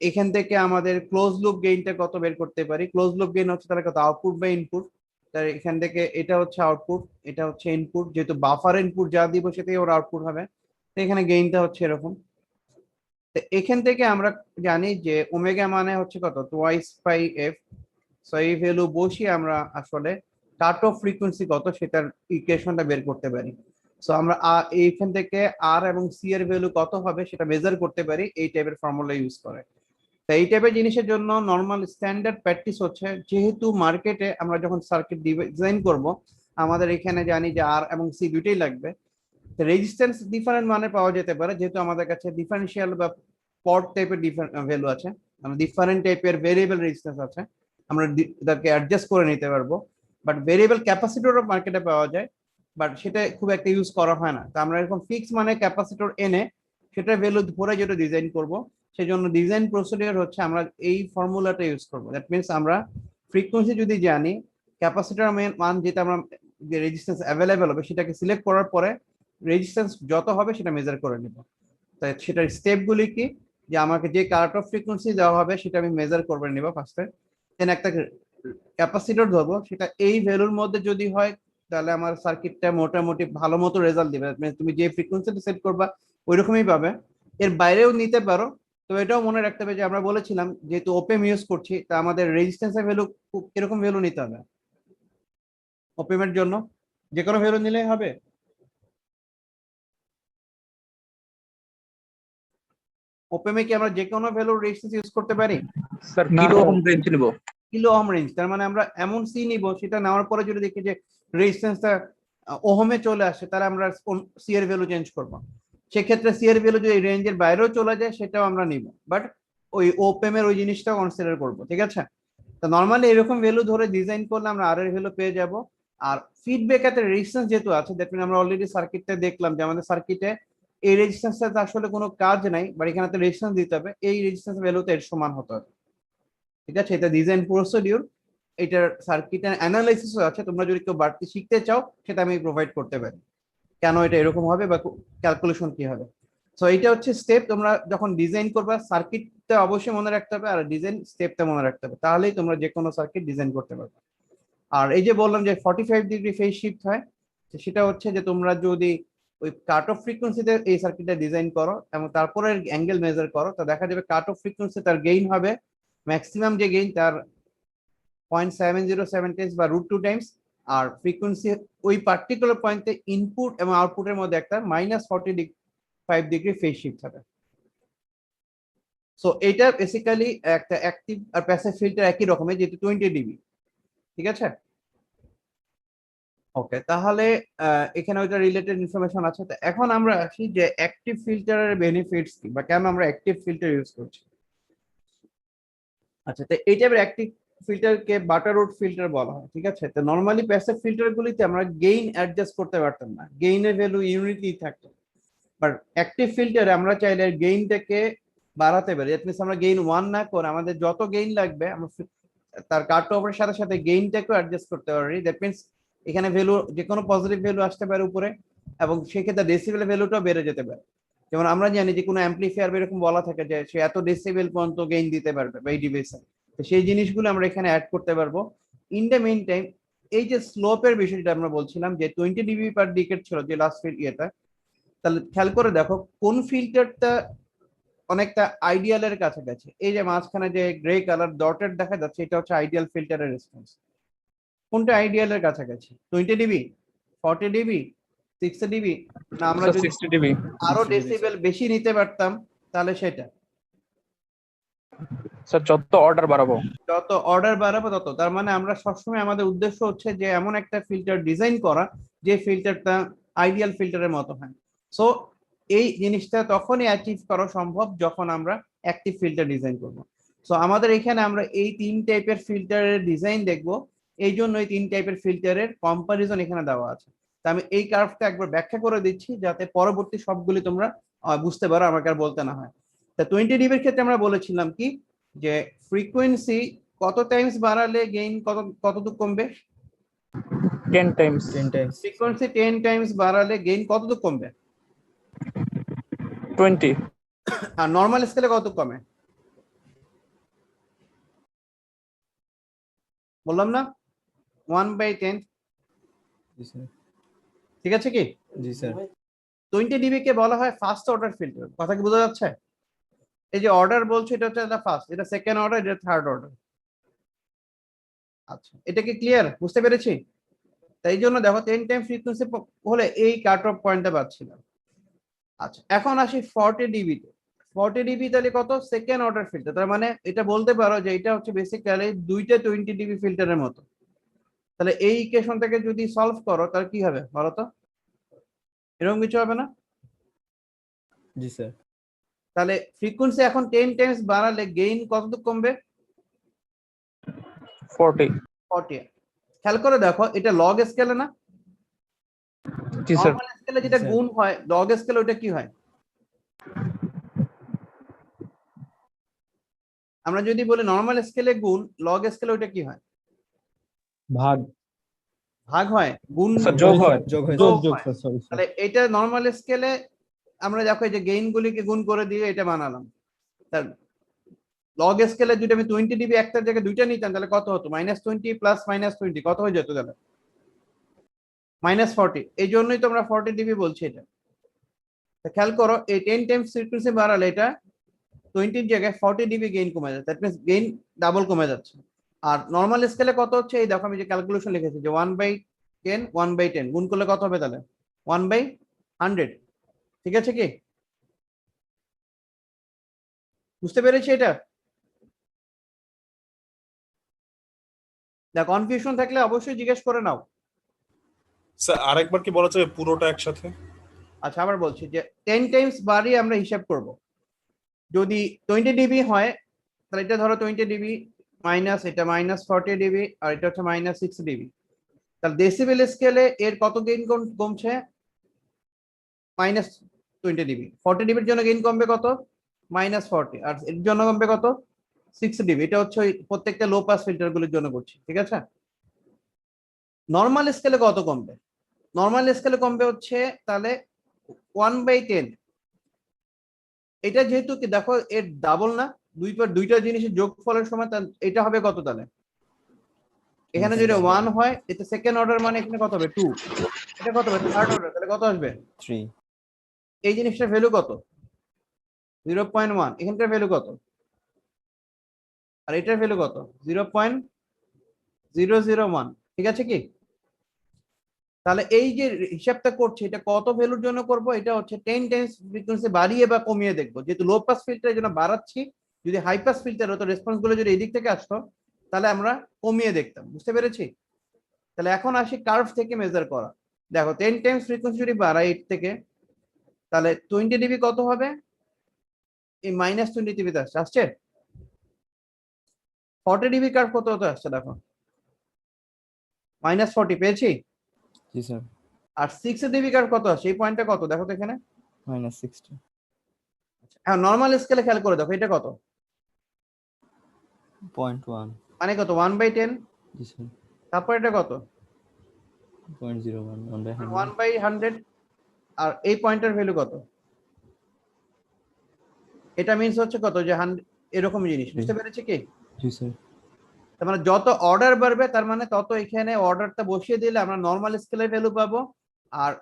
এখান থেকে আমাদের ক্লোজ লুপ গেইনটা কত বের করতে পারি। ক্লোজ লুপ গেইন হচ্ছে তাহলে কত? Output by input. তার এখান থেকে এটা হচ্ছে আউটপুট, এটা হচ্ছে ইনপুট, যেহেতু বাফার ইনপুট যা দিব সেটাই ওর আউটপুট হবে। তো এখানে গেইনটা হচ্ছে এরকম। তো এখান থেকে আমরা জানি যে ওমেগা মানে হচ্ছে কত, টোয়াইস পাই এফ। সো এই ভ্যালু বসিয়ে আমরা আসলে কাট অফ ফ্রিকোয়েন্সি কত সেটার ইকুয়েশনটা বের করতে পারি। সো আমরা এইখান থেকে আর এবং সি এর ভ্যালু কত হবে সেটা মেজার করতে পারি এই টাইপের ফর্মুলা ইউজ করে। তো এই টাইপের জিনিসের জন্য নর্মাল স্ট্যান্ডার্ড প্র্যাকটিস হচ্ছে, যেহেতু মার্কেটে আমরা যখন সার্কিট ডিজাইন করব আমাদের এখানে জানি যে আর এবং সি দুটোই লাগবে। রেজিস্ট্যান্স ডিফারেন্ট মানে পাওয়া যেতে পারে, যেহেতু আমাদের কাছে ডিফারেন্সিয়াল বা পড টাইপের ভ্যালু আছে, ডিফারেন্ট টাইপের ভেরিয়েবল রেজিস্ট্যান্স আছে, আমরা তাকে অ্যাডজাস্ট করে নিতে পারবো। বাট ভেরিয়েবল ক্যাপাসিটরও মার্কেটে পাওয়া যায়, বাট সেটা খুব একটা ইউজ করা হয় না। তো আমরা এরকম ফিক্স মানে ক্যাপাসিটর এনে সেটার ভ্যালু ধরে যেটা ডিজাইন করব, সেই জন্য ডিজাইন প্রসিডিওর হচ্ছে আমরা এই ফর্মুলাটা ইউজ করব। দ্যাট মিনস আমরা ফ্রিকোয়েন্সি যদি জানি, ক্যাপাসিটর মান যেটা আমরা যে রেজিস্ট্যান্স অ্যাভেলেবেল হবে সেটাকে সিলেক্ট করার পরে রেজিস্ট্যান্স যত হবে সেটা মেজার করে নিব। তাই সেটার স্টেপগুলি কি, যে আমাকে যে কাট অফ ফ্রিকোয়েন্সি দেওয়া হবে সেটা আমি মেজার করে নিব ফার্স্টে, দেন একটা ক্যাপাসিটর ধরবো, সেটা এই ভ্যালুর মধ্যে যদি হয় তাহলে আমার সার্কিটটা মোটামুটি ভালো মতো রেজাল্ট দিবে। তুমি যে ফ্রিকোয়েন্সিটা সেট করবা ওই রকমই পাবে, এর বাইরেও নিতে পারো। তো এটাও মনে রাখতে হবে যে আমরা বলেছিলাম যেহেতু ওপেম ইউজ করছি, তা আমাদের রেজিস্ট্যান্সের ভ্যালু কিরকম ভ্যালু নিতে হবে ওপেমের জন্য, যে কোনো ভ্যালু নিলেই হবে। ওপেমে কি আমরা যে কোনো ভ্যালু রেজিস্ট্যান্স ইউজ করতে পারি? স্যার না, কিলো স্যার। ওহম রেঞ্জ নিব। কিলো ওহম রেঞ্জ, তার মানে আমরা এমন সি নিব সেটা নেওয়ার পরে যদি দেখি যে রেজিস্ট্যান্সটা ওহমে চলে আসে, তাহলে আমরা সি এর ভ্যালু চেঞ্জ করব। সেক্ষেত্রে সি এর ভ্যালু যদি রেঞ্জের বাইরেও চলে যায় সেটাও আমরা নিব, বাট ওই ওপেম এর ওই জিনিসটাও কনসিডার করব, ঠিক আছে? তো নর্মালি এরকম ভ্যালু ধরে ডিজাইন করলে আমরা আর এর ভ্যালু পেয়ে যাব। আর ফিডব্যাক এর রেজিস্ট্যান্স যেহেতু আছে, দ্যাট মিন আমরা অলরেডি সার্কিটটা দেখলাম যে আমাদের সার্কিটে এই রেজিস্ট্যান্সটা আসলে কোনো কাজ নাই, বাট এখানে তো রেজিস্ট্যান্স দিতে হবে, এই রেজিস্ট্যান্স ভ্যালুতে এর সমান হতে হবে, ঠিক আছে? এটা ডিজাইন প্রসিডিউর, এটার সার্কিটের অ্যানালাইসিসও আছে, তোমরা যদি কেউ বাড়তি শিখতে চাও সেটা আমি প্রোভাইড করতে পারি, কেন এটা এরকম হবে বা ক্যালকুলেশন কি হবে। সো এটা হচ্ছে স্টেপ, তোমরা যখন ডিজাইন করবা সার্কিটটা অবশ্যই মনে রাখতে হবে, আর ডিজাইন স্টেপটা মনে রাখতে হবে, তাহলেই তোমরা যে কোনো সার্কিট ডিজাইন করতে পারবে। আর এই যে বললাম যে 45 ডিগ্রি ফেজ শিফট হয়, তো সেটা হচ্ছে যে তোমরা যদি ওই কাট অফ ফ্রিকোয়েন্সিতে এই সার্কিটটা ডিজাইন করো এবং তারপরে অ্যাঙ্গেল মেজার করো, তো দেখা যাবে কাট অফ ফ্রিকোয়েন্সি তার গেইন হবে ম্যাক্সিমাম যে গেইন তার 0.707 টাইমস বা √2 টাইমস, আর ফ্রিকোয়েন্সি ওই পার্টিকুলার পয়েন্টে ইনপুট এবং আউটপুটের মধ্যে একটা -45 ডিগ্রি ফেজ শিফট হবে। সো এটা বেসিক্যালি একটা অ্যাক্টিভ আর প্যাসিভ ফিল্টার একই রকমের, যেহেতু 20 ডিবি, ঠিক আছে? ওকে, তাহলে এখানে ওইটা রিলেটেড ইনফরমেশন আছে। তো এখন আমরা আসি যে অ্যাক্টিভ ফিল্টারের বেনিফিটস কি বা কেন আমরা অ্যাক্টিভ ফিল্টার ইউজ করছি। আচ্ছা, তো এই টাইপের অ্যাক্টিভ ফিল্টারকে বাটারউড ফিল্টার বলা হয়, ঠিক আছে? তো নরমালি প্যাসিভ ফিল্টারগুলিতে আমরা গেইন অ্যাডজাস্ট করতে পারতাম না, গেইনের ভ্যালু ইউনিটি থাকতো। বাট অ্যাক্টিভ ফিল্টারে আমরা চাইলে গেইনটাকে বাড়াতে পারি, দ্যাট মিনস আমরা গেইন 1 না করে আমাদের যত গেইন লাগবে আমরা তার কাট অফের সাথে সাথে গেইনটাকেও অ্যাডজাস্ট করতে পারি। দ্যাট মিনস এখানে ভ্যালু যে কোনো পজিটিভ ভ্যালু আসতে পারে উপরে, এবং সেক্ষেত্রে ডেসিবেল ভ্যালুটাও বেড়ে যেতে পারে। যেমন আমরা জানি যে কোনো অ্যাম্পলিফায়ার এরকম বলা থাকে যে সে এত ডেসিবেল পর্যন্ত গেইন দিতে পারবে বা এই ডিভাইসে, তো সেই জিনিসগুলো আমরা এখানে অ্যাড করতে পারবো। ইন দ্য মেইন টাইম এই যে স্লোপের বিষয়টা আমরা বলছিলাম যে 20 ডিবি পার ডিকেড ছিল যে লাস্ট ইয়েটা, তাহলে খেয়াল করে দেখো কোন ফিল্টারটা অনেকটা আইডিয়ালের কাছাকাছি। এই যে মাঝখানে যে গ্রে কালার ডটেড দেখা যাচ্ছে এটা হচ্ছে আইডিয়াল ফিল্টারের রেসপন্স। কোনটা আইডিয়ালের কাছাকাছি, 20 ডিবি, 40 ডিবি, 60 ডিবি, না আমরা স্যার যদি 60 ডিবি। আরো ডেসিবেল বেশি নিতে পারতাম তাহলে সেটা? স্যার যত অর্ডার বাড়াবো যত অর্ডার বাড়াবো তত, তার মানে আমরা সবসময় আমাদের উদ্দেশ্য হচ্ছে যে এমন একটা ফিল্টার ডিজাইন করা যে ফিল্টারটা আইডিয়াল ফিল্টারের মতো হয়। সো এই জিনিসটা তখনই অ্যাচিভ করা সম্ভব যখন আমরা অ্যাক্টিভ ফিল্টার ডিজাইন করব। সো আমাদের এখানে আমরা এই 3 টাইপের ফিল্টারের ডিজাইন দেখব, এই জন্য এই 3 টাইপের ফিল্টারের কম্পারিজন এখানে দেওয়া আছে। তো আমি এই কার্ভটা একবার ব্যাখ্যা করে দিচ্ছি যাতে পরবর্তী সবগুলি তোমরা বুঝতে পারো, আমাকে আর বলতে না হয়। তা 20 ডিবির ক্ষেত্রে আমরা বলেছিলাম কি যে ফ্রিকোয়েন্সি কত টাইমস বাড়ালে গেইন কতটুকু কমবে? 10 টাইমস। ফ্রিকোয়েন্সি 10 টাইমস বাড়ালে গেইন কতটুকু কমবে? 20। আর নরমাল স্কেলে কত কমে বললাম না? 1/10, জি স্যার। ঠিক আছে কি? জি স্যার। 20 dB কে বলা হয় ফার্স্ট অর্ডার ফিল্টার। কথা কি বোঝা যাচ্ছে? এই যে অর্ডার বলছে এটা হচ্ছে ফার্স্ট, এটা সেকেন্ড অর্ডার, এটা থার্ড অর্ডার। আচ্ছা, এটা কি ক্লিয়ার? বুঝতে পেরেছি? তাই জন্য দেখো 10 টাইম ফ্রিকোয়েন্সি হলে এই কাট অফ পয়েন্টটা পাচ্ছিলাম। আচ্ছা, এখন আসি 40 ডিবি তে। 40 ডিবি তাহলে কত? Second order filter. তার মানে এটা বলতে পারো যে এটা হচ্ছে বেসিক্যালি দুইটা 20 ডিবি ফিল্টারের মতো। তাহলে এই ইকুয়েশন থেকে যদি সলভ করো তাহলে কি হবে বলো তো? এরকম কিছু হবে না? জি স্যার। তাহলে ফ্রিকোয়েন্সি এখন 10 টাইমস বাড়ালে গেইন কতটুকু কমবে? 40। 40। খেয়াল করে দেখো, এটা লগ স্কেলে না? জি স্যার। নরমাল স্কেলে যেটা স্যার। গুণ হয়, লগ স্কেলে ওটা কি হয়? আমরা যদি বলি নরমাল স্কেলে গুণ, লগ স্কেলে ওটা কি হয়? ভাগ ভাগ হয়, গুণ স্যার যোগ হয়। যোগ হয় যোগ যোগ যোগ হয়। Sir, sorry sir. তাহলে এটা নরমাল স্কেলে আমরা দেখো এই যে গেইন গুলিকে গুণ করে দিয়ে এটা বানালাম। তার লগ স্কেলে যদি আমি 20 ডিবি একটার জায়গায় দুইটা নিতাম তাহলে কত হতো? -20 প্লাস -20 কত হয়ে যেত তাহলে? -40। এই জন্যই তো আমরা 40 ডিবি বলছি এটা। তা খেয়াল করো, এই 10 টাইমস ফ্রিকোয়েন্সি বাড়ালে এটা 20 এর জায়গায় 40 ডিবি গেইন কমে যাচ্ছে। দ্যাট মিন্স গেইন ডাবল কমে যাচ্ছে। আর নরমাল স্কেলে কত হচ্ছে? এই দেখো আমি যে ক্যালকুলেশন লিখেছি যে 1/10 1/10 গুণ করলে কত হবে তাহলে? 1/100। ঠিক আছে কি? বুঝতে পেরেছি এটা? না কনফিউশন থাকলে অবশ্যই জিজ্ঞেস করে নাও। স্যার আরেকবার কি বলা যাবে পুরোটা একসাথে? আচ্ছা, আবার বলছি যে 10 টাইমস বাড়িয়ে আমরা হিসাব করব। যদি 20 ডিবি হয় তাহলে এটা ধরো 20 ডিবি মাইনাস এটা -40 ডিবি আর এটা হচ্ছে -6 ডিবি। তাহলে ডেসিবেল স্কেলে এর কত গেইন কমছে? -20 ডিবি। 40 ডিবির জন্য গেইন কমবে কত? -40। আর এর জন্য কমবে কত? 6 ডিবি। এটা হচ্ছে ওই প্রত্যেকটা লো পাস ফিল্টার গুলোর জন্য করছি, ঠিক আছে? নরমাল স্কেলে কত কমবে? নরমাল স্কেলে কমবে হচ্ছে তাহলে 1/10। এটা যেহেতু কি দেখো এর ডাবল না, দুইটা জিনিসের যোগফলের সময় এটা হবে কত তাহলে? এখানে যদি 1 হয় এটা সেকেন্ড অর্ডার, মানে এখানে কত হবে? 2। এটা কত হবে? থার্ড অর্ডার, তাহলে কত আসবে? 3। এই জিনিসটার ভ্যালু কত? 0.1। এখানকার ভ্যালু কত? আর এটার ভ্যালু কত? 0.001। ঠিক আছে কি? তাহলে এই যে হিসাবটা করছি এটা কত ভ্যালুর জন্য করব? এটা হচ্ছে 10 টাইমস ফ্রিকোয়েন্সি বাড়িয়ে বা কমিয়ে দেখবো। যেহেতু লো পাস ফিল্টারের জন্য বাড়াচ্ছি, যদি হাই পাস ফিল্টার হতো রেসপন্স গুলো যদি এদিক থেকে আসতো তাহলে আমরা কমিয়ে দেখতাম। বুঝতে পেরেছি? তাহলে এখন আসি কার্ভ থেকে মেজার করা। দেখো 10 টাইমস ফ্রিকোয়েন্সি যদি বাড়াই 8 থেকে তাহলে 20 ডিবি কত হবে? এই -20 ডিবিতে আসছে। 40 ডিবি কার্ভ কত হতে আসছে দেখো? -40 পেয়েছি। জি স্যার। আর 6 ডিবি কার্ভ কত আসছে? এই পয়েন্টটা কত দেখো তো এখানে। -60। হ্যাঁ, নরমাল স্কেলে খেয়াল করে দেখো এটা কত? 0.1। মানে কত? 1/10। জি স্যার। তারপর এটা কত? 0.01 1/100। 1/100। আর এই পয়েন্টের ভ্যালু কত? এটা মিন্স হচ্ছে কত? যে 100 এরকম জিনিস। বুঝতে পেরেছি কি? জি স্যার। তার মানে যত অর্ডার বাড়বে তার মানে তত এখানে অর্ডারটা বসিয়ে দিলে আমরা নরমাল স্কেলের ভ্যালু পাবো। আর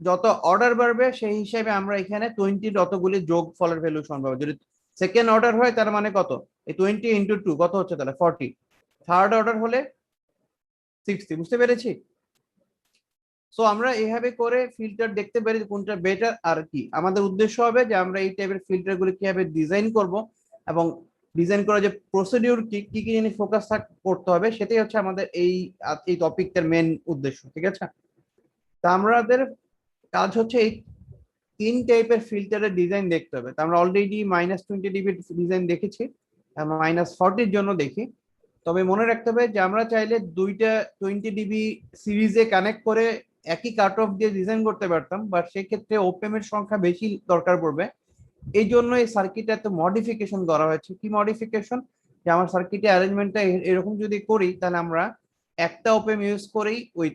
যত অর্ডার বাড়বে সেই হিসাবে আমরা এখানে 20 যতগুলি যোগ ফলের ভ্যালু সম্ভব। যদি সেকেন্ড অর্ডার হয় তার মানে কত? এই 20 × 2 কত হচ্ছে তাহলে? 40। থার্ড অর্ডার হলে 60। বুঝতে পেরেছি? সো আমরা এইভাবে করে ফিল্টার দেখতে পারি যে কোনটা বেটার। আর কি আমাদের উদ্দেশ্য হবে যে আমরা এই টাইপের ফিল্টার গুলি কিভাবে ডিজাইন করব এবং ডিজাইন করার যে প্রসিডিউর কি কি জিনিস ফোকাস করতে হবে সেটাই হচ্ছে আমাদের এই টপিকটার মেন উদ্দেশ্য, ঠিক আছে? তা আমাদের কাজ হচ্ছে এই 3 টাইপের ফিল্টারের ডিজাইন দেখতে হবে। তা আমরা অলরেডি -20 ডিবি ডিজাইন দেখেছি, -40 জন্য দেখি। তবে মনে রাখতে হবে যে আমরা চাইলে দুইটা 20 ডিবি সিরিজে কানেক্ট করে একই কাট অফ দিয়ে ডিজাইন করতে পারতাম, বাট সেই ক্ষেত্রে ওপেম এর সংখ্যা বেশি দরকার পড়বে। এই জন্য এই সার্কিটে এত মডিফিকেশন করা হয়েছে। কি মডিফিকেশন? যে আমার সার্কিটে অ্যারেঞ্জমেন্টটা এরকম যদি করি তাহলে আমরা একটা ওপেম ইউজ করেই ওই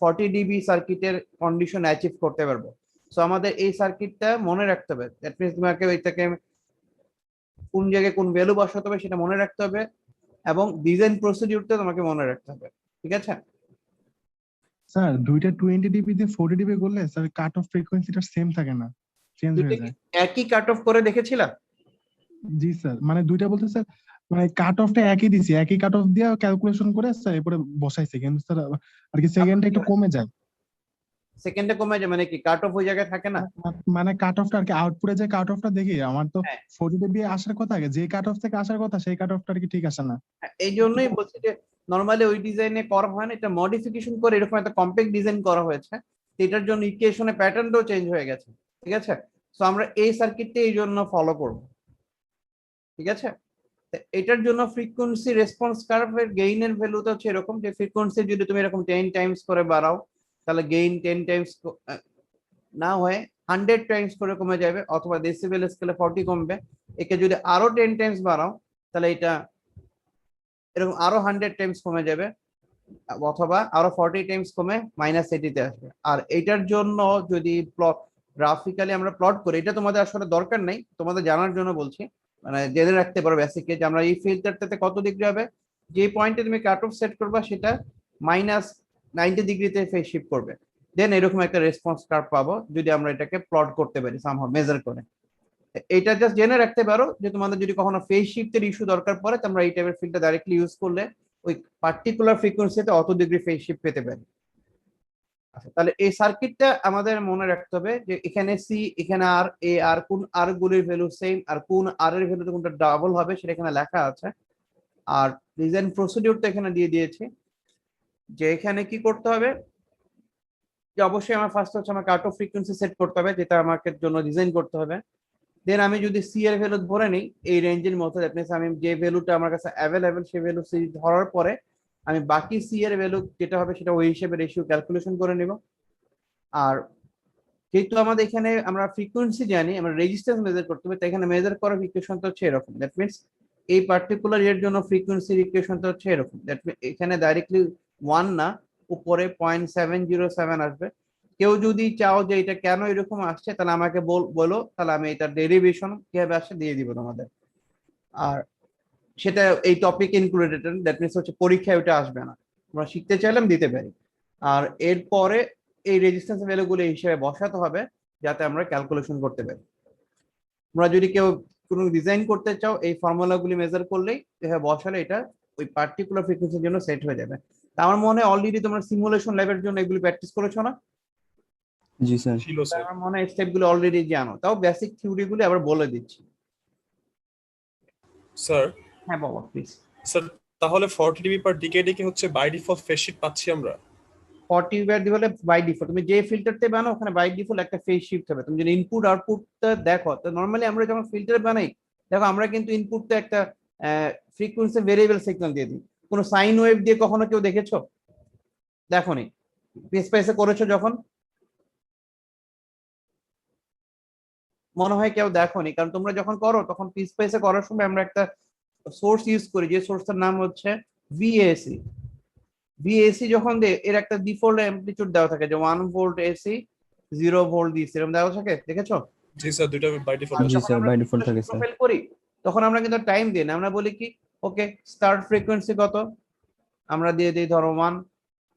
40 ডিবি সার্কিটের কন্ডিশন অ্যাচিভ করতে পারবো। সো আমাদের এই সার্কিটটা মনে রাখতে হবে। দ্যাট মিন্স তোমাকে ওইটাকে কোন জায়গায় কোন ভ্যালু বসাতে হবে সেটা মনে রাখতে হবে এবং ডিজাইন প্রসিডিউরটা তোমাকে মনে রাখতে হবে। ঠিক আছে? স্যার দুইটা 20 ডিবি দিয়ে 40 ডিবি করলে স্যার কাট অফ ফ্রিকোয়েন্সিটা সেম থাকে না, চেঞ্জ দুইটা হয়ে কি যায়। একই কাট অফ করে দেখেছিলাম? জি স্যার, মানে দুইটা বলতে স্যার মানে কাট অফটা একই দিছি, একই কাট অফ দিয়ে ক্যালকুলেশন করে স্যার এরপরে বসাইছে, কিন্তু স্যার আর কি সেকেন্ডটা একটু কমে যায়। সেকেন্ডে কমে যায় মানে কি কাট অফ ওই জায়গায় থাকে না? মানে কাট অফটা আর কি আউটপুটে যে কাট অফটা দেখি আমার তো হ্যাঁ 40 ডিবি আসার কথা, আগে যে কাট অফ থেকে আসার কথা সেই কাট অফটা আর কি ঠিক আসে না। হ্যাঁ, এই জন্যই বলছি যে নর্মালি ওই ডিজাইনে করা হয় না, এটা মডিফিকেশন করে এরকম একটা কম্প্যাক্ট ডিজাইন করা হয়েছে। তো এটার জন্য ইকুয়েশনের প্যাটার্নটাও চেঞ্জ হয়ে গেছে। ঠিক আছে? সো আমরা এই সার্কিটটা এই জন্য ফলো করব। ঠিক আছে? তো এটার জন্য ফ্রিকোয়েন্সি রেসপন্স কার্ভের গেইনের ভ্যালুটা হচ্ছে এরকম, যে ফ্রিকোয়েন্সি যদি তুমি এরকম 10 টাইমস করে বাড়াও তাহলে গেইন 10 টাইমস না হয়ে 100 টাইমস করে কমে যাবে, অথবা ডেসিবেল স্কেলে 40 কমবে। একে যদি আরো 10 টাইমস বাড়াও তাহলে এটা এরকম আরো 100 টাইমস কমে যাবে, অথবা আরো 40 টাইমস কমে -80 তে আসবে। আর এটার জন্য যদি প্লট গ্রাফিক্যালি আমরা প্লট করি, এটা তোমাদের আসলে দরকার নেই, তোমাদের জানার জন্য বলছি, মানে জেনে রাখতে পারো বেসিকে যে আমরা এই ফিল্টারটাতে কত ডিগ্রি হবে, যে পয়েন্টে তুমি কাট অফ সেট করবা সেটা -90 ডিগ্রিতে ফেজ শিফট করবে, দেন এরকম একটা রেসপন্স কার্ভ পাবো যদি আমরা এটাকে প্লট করতে পারি সামহাউ মেজার করে। এটা জাস্ট জেনে রাখতে পারো যে তোমাদের যদি কখনো ফেজ শিফটের ইস্যু দরকার পড়ে তোমরা এই টাইপের ফিল্টার ডাইরেক্টলি ইউজ করলে ওই পার্টিকুলার ফ্রিকোয়েন্সিতে অত ডিগ্রি ফেজ শিফট পেতে পারে। আচ্ছা, তাহলে এই সার্কিটটা আমাদের মনে রাখতে হবে যে এখানে সি, এখানে আর, এ আর, কোন আর গুলির ভ্যালু সেম আর কোন আর এর ভ্যালু কোনটা ডাবল হবে সেটা এখানে লেখা আছে। আর ডিজাইন প্রসিডিউরটা এখানে দিয়ে দিয়েছি, যে এখানে কি করতে হবে, যে অবশ্যই আমার ফার্স্ট হচ্ছে আমার কাট অফ ফ্রিকোয়েন্সি সেট করতে হবে, যেটা আমাকে জন্য ডিজাইন করতে হবে। দেন আমি যদি সি এর ভ্যালু ধরে নিই এই রেঞ্জের মধ্যে, দ্যাট মিন্স আমি যে ভ্যালুটা আমার কাছে অ্যাভেলেবেল সেই ভ্যালু সি ধরার পরে আমি বাকি সি এর ভ্যালু যেটা হবে সেটা ওই হিসেবে রেশিও ক্যালকুলেশন করে নিব। আর যেহেতু আমাদের এখানে আমরা ফ্রিকোয়েন্সি জানি, আমরা রেজিস্ট্যান্স মেজার করতে হবে, তাই এখানে মেজার করার ইকুয়েশনটা হচ্ছে এরকম, দ্যাট মিন্স এই পার্টিকুলার এর জন্য ফ্রিকোয়েন্সির ইকুয়েশনটা হচ্ছে এরকম, দ্যাট মিন্স এখানে ডাইরেক্টলি 1 না, উপরে 0.707 আসবে। কেউ যদি চাও যে এটা কেন এরকম আসছে তাহলে আমাকে বলো, তাহলে আমি এটা ডেরিভেশন কিভাবে আসে দিয়ে দিব তোমাদের। আর সেটা এই টপিক ইনক্লুডেড, দ্যাট মিন্স হচ্ছে পরীক্ষায় ওটা আসবে না, আমরা শিখতে চাইলাম দিতে পারি। আর এরপরে এই রেজিস্ট্যান্স ভ্যালুগুলো হিসেবে বসাতে হবে যাতে আমরা ক্যালকুলেশন করতে পারি। তোমরা যদি কেউ কোনো ডিজাইন করতে চাও এই ফর্মুলাগুলি মেজার করলেই এভাবে বসালে এটা ওই পার্টিকুলার ফ্রিকোয়েন্সির জন্য সেট হয়ে যাবে। তা আমার মনে হয় অলরেডি তোমরা সিমুলেশন ল্যাবের জন্য এগুলি প্র্যাকটিস করেছো না? জি স্যার। ছিল স্যার। আমার মনে হয় স্টেপগুলো অলরেডি জানো, তাও বেসিক থিওরিগুলি আবার বলে দিচ্ছি। স্যার হ্যাঁ বলো প্লিজ। স্যার তাহলে 40 ডিবি পার ডিকেডে কি হচ্ছে বাই ডিফল্ট ফেজ শিফট পাচ্ছি আমরা? 40 ওয়াট হলে বাই ডিফল্ট তুমি যে ফিল্টারতে বানাও ওখানে বাই ডিফল্ট একটা ফেজ শিফট হবে। তুমি যদি ইনপুট আউটপুটটা দেখো, তো নরমালি আমরা যখন ফিল্টার বানাই দেখো আমরা কিন্তু ইনপুটতে একটা ফ্রিকোয়েন্সি ভেরিয়েবল সিগন্যাল দিয়ে দিই। কোনো সাইন ওয়েভ দিয়ে কখনো কেউ দেখেছো? দেখোনি? পিএসপিএস করেছো যখন? মনে হয় কেউ দেখোনি, কারণ তোমরা যখন করো তখন পিএসপিএস করার সময় আমরা একটা সোর্স ইউজ করি, যে সোর্সটার নাম হচ্ছে ভিএসি। ভিএসি যখন দেয় এর একটা ডিফল্ট অ্যামপ্লিটিউড দেওয়া থাকে, যে 1 ভোল্ট এসি 0 ভোল্ট ডিসি এরকম দেওয়া থাকে, দেখেছো? জি স্যার, দুইটা বাই ডিফল্ট জি আছে। স্যার, বাই ডিফল্ট থাকে স্যার। প্রোফাইল করি তখন আমরা কিন্তু টাইম দিই না, আমরা বলি কি ওকে স্টার্ট ফ্রিকোয়েন্সি কত আমরা দিয়ে দিই ধরো 1,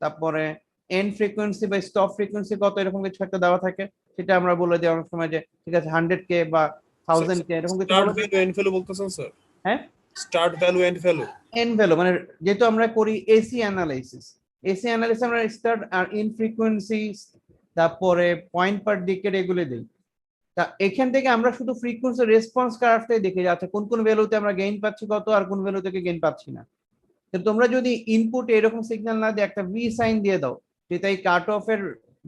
তারপরে এন্ড ফ্রিকোয়েন্সি বা স্টপ ফ্রিকোয়েন্সি কত এরকম কিছু একটা দেওয়া থাকে, সেটা আমরা বলে দিই অনেক সময় যে ঠিক আছে 100K বা 1000K এরকম কিছু স্টার্ট বলে দিই। ভ্যালু এন্ড ভ্যালু বলতেছেন স্যার? হ্যাঁ start value end value. End value মানে যেহেতু আমরা করি এসি অ্যানালাইসিস, এসি অ্যানালাইসিস আমরা স্টার্ট আর ইন ফ্রিকোয়েন্সি তারপরে পয়েন্ট পার ডিকেড এগুলো দিই। তা এখান থেকে আমরা শুধু ফ্রিকোয়েন্সি রেসপন্স কার্ভটাই দেখে যাচ্ছে কোন কোন ভ্যালুতে আমরা গেইন পাচ্ছি কত আর কোন ভ্যালু থেকে গেইন পাচ্ছি না। কিন্তু তোমরা যদি ইনপুট এরকম সিগন্যাল না দিয়ে একটা ভি সাইন দিয়ে দাও, যেটা এই কাট অফ এর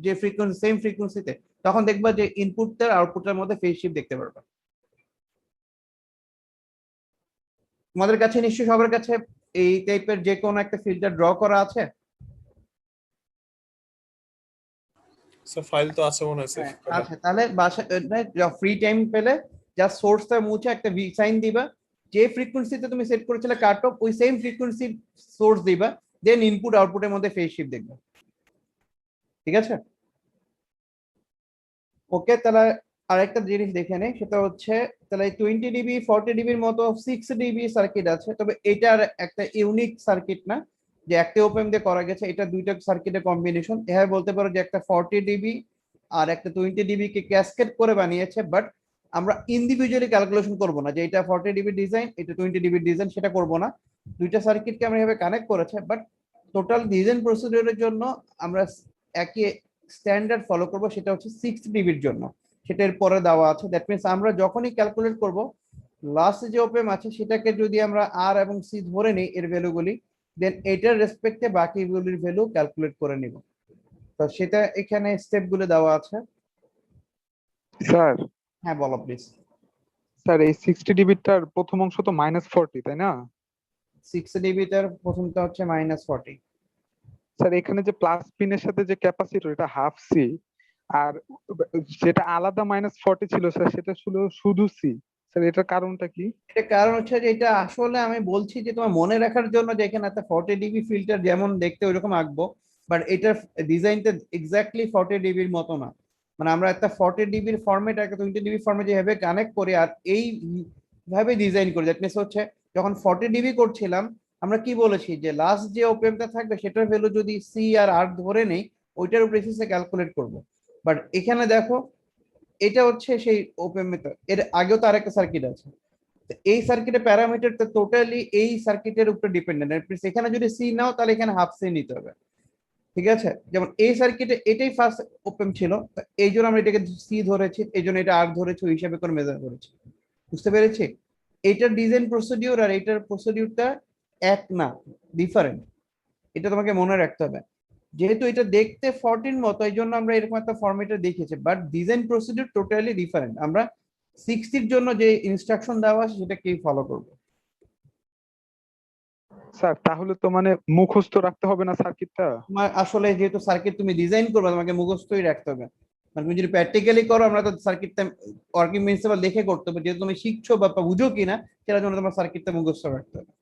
যে ফ্রিকোয়েন্সি সেম ফ্রিকোয়েন্সিতে, তখন দেখবা যে ইনপুটটার আউটপুটের মধ্যে ফেজ শিফট দেখতে পারবা। তোমাদের কাছে নিশ্চয়ই সবার কাছে এই টাইপের যে কোনো একটা ফিল্টার ড্র করা আছে। স্যার ফাইল তো আছে মনে হয় স্যার। আচ্ছা তাহলে বাসা ফ্রি টাইম পেলে জাস্ট সোর্সটা মুছে একটা ভি সাইন দিবা, যে ফ্রিকোয়েন্সিতে তুমি সেট করেছিলে কাট অফ ওই সেম ফ্রিকোয়েন্সি সোর্স দিবা, দেন ইনপুট আউটপুটের মধ্যে ফেজ শিফট দেখবে। ঠিক আছে? ওকে, তাহলে আরেকটা জিনিস দেখে নেই, সেটা হচ্ছে তাহলে 20 ডিবি 40 ডিবির মতো 6 ডিবি সার্কিট আছে, তবে এটার একটা ইউনিক সার্কিট না, যে একটা ওপেন দিয়ে করা গেছে, এটা দুইটা সার্কিটের কম্বিনেশন। এভাবে বলতে পারো যে একটা 40 ডিবি আর একটা 20 ডিবি কে ক্যাসকেড করে বানিয়েছে, বাট আমরা ইন্ডিভিজুয়ালি ক্যালকুলেশন করব না যে এটা 40 ডিবি ডিজাইন, এটা 20 ডিবি ডিজাইন, সেটা করব না। দুইটা সার্কিটকে আমরা এভাবে কানেক্ট করেছে, বাট টোটাল ডিজাইন প্রসিডিউরের জন্য আমরা একই স্ট্যান্ডার্ড ফলো করব, সেটা হচ্ছে 60 ডিবির জন্য। সেটা এর পরে দেওয়া আছে। দ্যাট মিনস আমরা যখনই ক্যালকুলেট করব, লাস্ট যে ওপেম আছে সেটাকে যদি আমরা আর এবং সি ধরে নিই এর ভ্যালুগুলি, দেন এটার রেসপেক্টে বাকিগুলির ভ্যালু ক্যালকুলেট করে নিব। তো সেটা এখানে স্টেপগুলো দেওয়া আছে। স্যার হ্যাঁ বলো প্লিজ। স্যার এই 60 ডিবিটার প্রথম অংশ তো -40, তাই না? 6 ডিবিটার প্রথমটা হচ্ছে -40। স্যার এখানে যে প্লাস পিনের সাথে যে ক্যাপাসিটর, এটা হাফ সি, আর যেটা আলাদা -40 ছিল স্যার, সেটা ছিল শুধু সি। স্যার এটার কারণটা কি? এটা কারণ হচ্ছে যে এটা আসলে আমি বলছি যে তোমার মনে রাখার জন্য যে এখানে একটা 40 ডিবি ফিল্টার যেমন দেখতে ওইরকম আঁকবো, বাট এটার ডিজাইনটা এক্স্যাক্টলি 40 ডিবির মতো না। মানে আমরা একটা 40 ডিবির ফরম্যাট একটা 20 ডিবি ফরম্যাট যেভাবে কানেক্ট করি আর এই ভাবে ডিজাইন করি, দ্যাট মিনস হচ্ছে যখন 40 ডিবি করছিলাম আমরা কি বলেছি যে লাস্ট যে ওপেমটা থাকবে সেটার ভ্যালু যদি সি আর আর ধরে নেই, ওইটার উপর বেসিসে ক্যালকুলেট করব। বাট এখানে দেখো এটা হচ্ছে সেই ওপেন মেথড, এর আগেও তো আরেকটা সার্কিট আছে। এই সার্কিটের প্যারামিটারটা টোটালি এই সার্কিটের উপর ডিপেন্ডেন্ট। এখানে যদি সি নাও তাহলে এখানে হাফ সি নিতে হবে, ঠিক আছে? যেমন এই সার্কিটে এটাই ফার্স্ট ওপেন ছিল, এই জন্য আমরা এটাকে সি ধরেছি, এই জন্য এটা আর ধরেছি, ওই হিসাবে করে মেজার করেছি। বুঝতে পেরেছি? এইটার ডিজাইন প্রসিডিউর আর এইটার প্রসিডিউরটা এক না, ডিফারেন্ট। এটা তোমাকে মনে রাখতে হবে। যেহেতু এটা দেখতে 14 মতো, এই জন্য আমরা এরকম একটা ফরম্যাটে দেখিয়েছি, but design procedure totally different. আমরা 60 জন্য যে ইনস্ট্রাকশন দেওয়া আছে সেটাকেই ফলো করব। স্যার তাহলে তো মানে মুখস্থ রাখতে হবে না সার্কিটটা? তোমার আসলে যেহেতু সার্কিট তুমি ডিজাইন করবে, তোমাকে মুখস্থই রাখতে হবে। মানে তুমি যদি প্র্যাকটিক্যালি করো, আমরা তো সার্কিটটা ওয়ার্কিং প্রিন্সিপাল দেখে করতে হবে। যেহেতু তুমি শিখছো বা বুঝো কিনা সেটার জন্য তোমার সার্কিটটা মুখস্থ রাখতে হবে।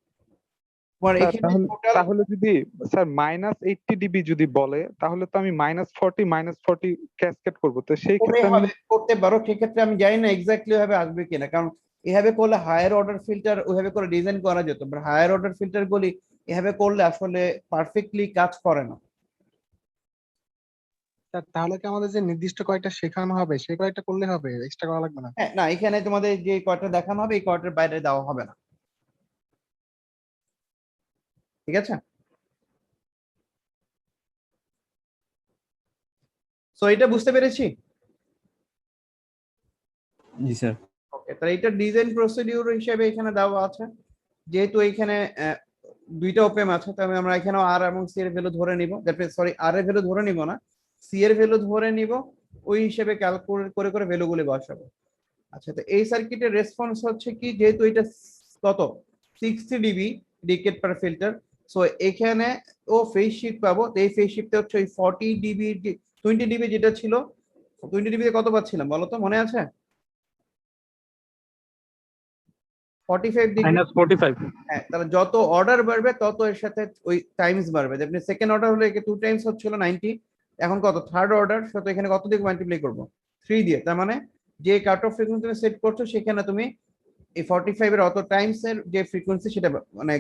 তোমার স্যার এখানে টোটাল তাহলে যদি স্যার -80 ডিবি যদি বলে, তাহলে তো আমি -40 ক্যাসকেড করব, তো সেই ক্ষেত্রে আমি করতে পারো। সেক্ষেত্রে আমি জানি না এক্স্যাক্টলি ভাবে আসবে কিনা, কারণ এভাবে করলে হায়ার অর্ডার ফিল্টার ওইভাবে করে ডিজাইন করা যেত, বাট হায়ার অর্ডার ফিল্টার গুলি এভাবে করলে আসলে পারফেক্টলি কাজ করে না। স্যার তাহলে কি আমাদের যে নির্দিষ্ট কয়েকটা শেখানো হবে সেই কয়েকটা করলে হবে, এক্সট্রা করা লাগবে না? হ্যাঁ, না এখানে তোমাদের যে কয়টা দেখানো হবে এই কয়টার বাইরে দেওয়া হবে না, ঠিক আছে? সো এটা বুঝতে পেরেছি। জি স্যার। ওকে, তাহলে এটা ডিজাইন প্রসিডিউর হিসেবে এখানে দেওয়া আছে। যেহেতু এখানে দুইটা ওপেম আছে, তবে আমরা এখানে আর এবং সি এর ভ্যালু ধরে নিব। সরি, আর এর ভ্যালু ধরে নিব না, সি এর ভ্যালু ধরে নিব। ওই হিসেবে ক্যালকুলেট করে করে ভ্যালুগুলি বসাবো। আচ্ছা, তো এই সার্কিটের রেসপন্স হচ্ছে কি, যেহেতু এটা কত 60 ডিবি ডিকেড পার ফিল্টার, সো এখানে ও ফেজ শিফট পাবো। তো এই ফেজ শিফটে হচ্ছে ওই 40 ডিবি 20 ডিবি যেটা ছিল, 20 ডিবিতে কত পাচ্ছিলাম বলো তো, মনে আছে? 45 ডিগ্রি। -45। হ্যাঁ, তাহলে যত অর্ডার বাড়বে তত এর সাথে ওই টাইমস বাড়বে। আপনি সেকেন্ড অর্ডার হলে একে 2 টাইমস হচ্ছিল 90, এখন কত থার্ড অর্ডার, তো এখানে কত দিয়ে মাল্টিপ্লাই করব? 3 দিয়ে। তার মানে যে কাট অফ ফ্রিকোয়েন্সি তুমি সেট করছো সেখানে তুমি এই 45 এর অত টাইমস এর যে ফ্রিকোয়েন্সি সেটা মানে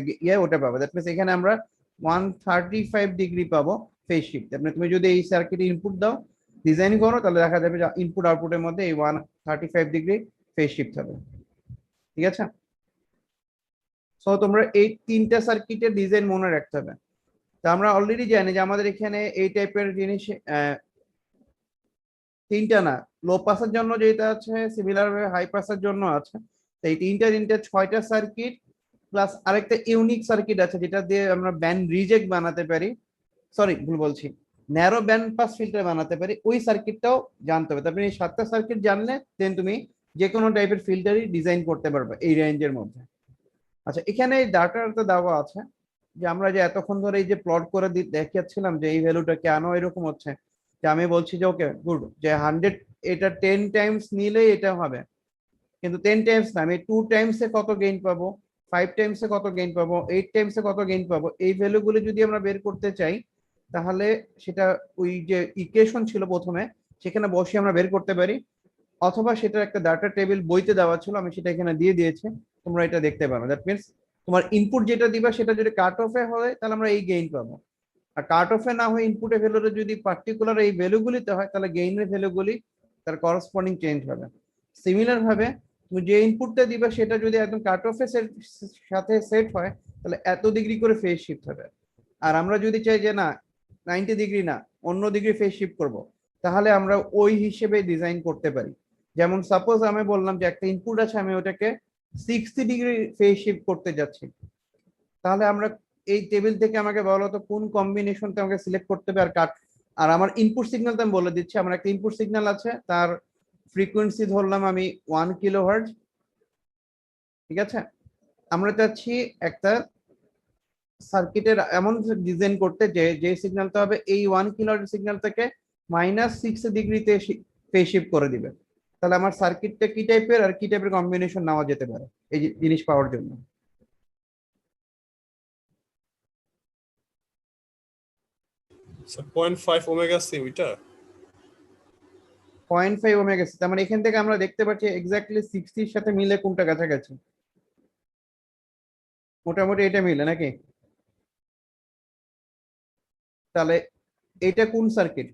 ওটা পাবে। দ্যাট মিন্স এখানে আমরা 135 ডিগ্রি পাবো ফেজ শিফট। আপনি তুমি যদি এই সার্কিটে ইনপুট দাও, ডিজাইন করো, তাহলে দেখা যাবে যে ইনপুট আউটপুটের মধ্যে এই 135 ডিগ্রি ফেজ শিফট হবে, ঠিক আছে? সো তোমরা এই তিনটা সার্কিটের ডিজাইন মনে রাখতে হবে। তো আমরা অলরেডি জানি যে আমাদের এখানে এই টাইপের জিনিস তিনটা না, লো পাসের জন্য যেটা আছে সিমিলার ভাবে হাই পাসের জন্য আছে। তো এই তিনটা 6টা সার্কিট প্লাস আরেকটা ইউনিক সার্কিট আছে যেটা দিয়ে আমরা ব্যান্ড রিজেক্ট বানাতে পারি, সরি ভুল বলছি, ন্যারো ব্যান্ড পাস ফিল্টার বানাতে পারি। ওই সার্কিটটাও জানতে হবে। তারপরে এই 7টা সার্কিট জানলে দেন তুমি যে কোনো টাইপের ফিল্টারই ডিজাইন করতে পারবে এই রেঞ্জের মধ্যে। আচ্ছা, এখানে এই ডাটাটা দেওয়া আছে যে আমরা যে এতক্ষণ ধরে এই যে প্লট করে দেখাচ্ছিলাম যে এই ভ্যালুটা কেন এরকম হচ্ছে, যে আমি বলছি যে ওকে গুড, যে 100 এটা 10 টাইমস নিলে এটা হবে, কিন্তু 10 টাইমস না, আমি 2 টাইমসে কত গেইন পাবো, 5 টাইমসে কত গেইন পাবো, 8 টাইমসে কত গেইন পাবো, এই ভ্যালুগুলো যদি আমরা বের করতে চাই তাহলে সেটা ওই যে ইকুয়েশন ছিল প্রথমে সেখানে বসে আমরা বের করতে পারি, অথবা সেটা একটা ডাটা টেবিল বইতে দেওয়া ছিল, আমি সেটা এখানে দিয়ে দিয়েছি, তোমরা এটা দেখতে পারো। দ্যাট মিনস তোমার ইনপুট যেটা দিবা সেটা যদি কাট অফে হয় তাহলে আমরা এই গেইন পাবো, আর কাট অফে না হয়ে ইনপুটের ভ্যালুটা যদি পার্টিকুলার এই ভ্যালুগুলিতে হয় তাহলে গেইনের ভ্যালুগুলি তার করসপন্ডিং চেঞ্জ হবে। সিমিলার ভাবে তুমি যে ইনপুটটা দিবা সেটা যদি একদম কাট অফের সাথে সেট হয় তাহলে এত ডিগ্রি করে ফেজ শিফট হবে। আর আমরা যদি চাই যে না 90 ডিগ্রি না অন্য ডিগ্রি ফেজ শিফট করব, তাহলে আমরা ওই হিসেবে ডিজাইন করতে পারি। যেমন সাপোজ আমি বললাম যে একটা ইনপুট আছে, আমি ওটাকে 60 ডিগ্রি ফেজ শিফট করতে যাচ্ছি, তাহলে আমরা এই টেবিল থেকে আমাকে বলো তো কোন কম্বিনেশনটা আমাকে সিলেক্ট করতে হবে আর কাট। আর আমার ইনপুট সিগন্যালটা আমি বলে দিচ্ছি, আমার একটা ইনপুট সিগন্যাল আছে, তার ফ্রিকোয়েন্সি ধরলাম আমি 1 কিলোহার্টজ, ঠিক আছে। আমরা চাচ্ছি একটা সার্কিটের এমন ডিজাইন করতে যে সিগন্যালটা হবে এই 1 কিলোহার্টজ সিগন্যালটাকে -6 ডিগ্রিতে ফেজ শিফট করে দিবে। তাহলে আমার সার্কিটটা কি টাইপের আর কি টাইপের কম্বিনেশন নেওয়া যেতে পারে এই জিনিস পাওয়ার জন্য। স্যার 0.5 ওমেগা সি ওইটা 0.5 ওমেগা সি, তার মানে এখান থেকে আমরা দেখতে পাচ্ছি এক্স্যাক্টলি 60 এর সাথে মিলে কোনটা কাছাকাছি, মোটামুটি এটা মিলে নাকি? তাহলে এটা কোন সার্কিট?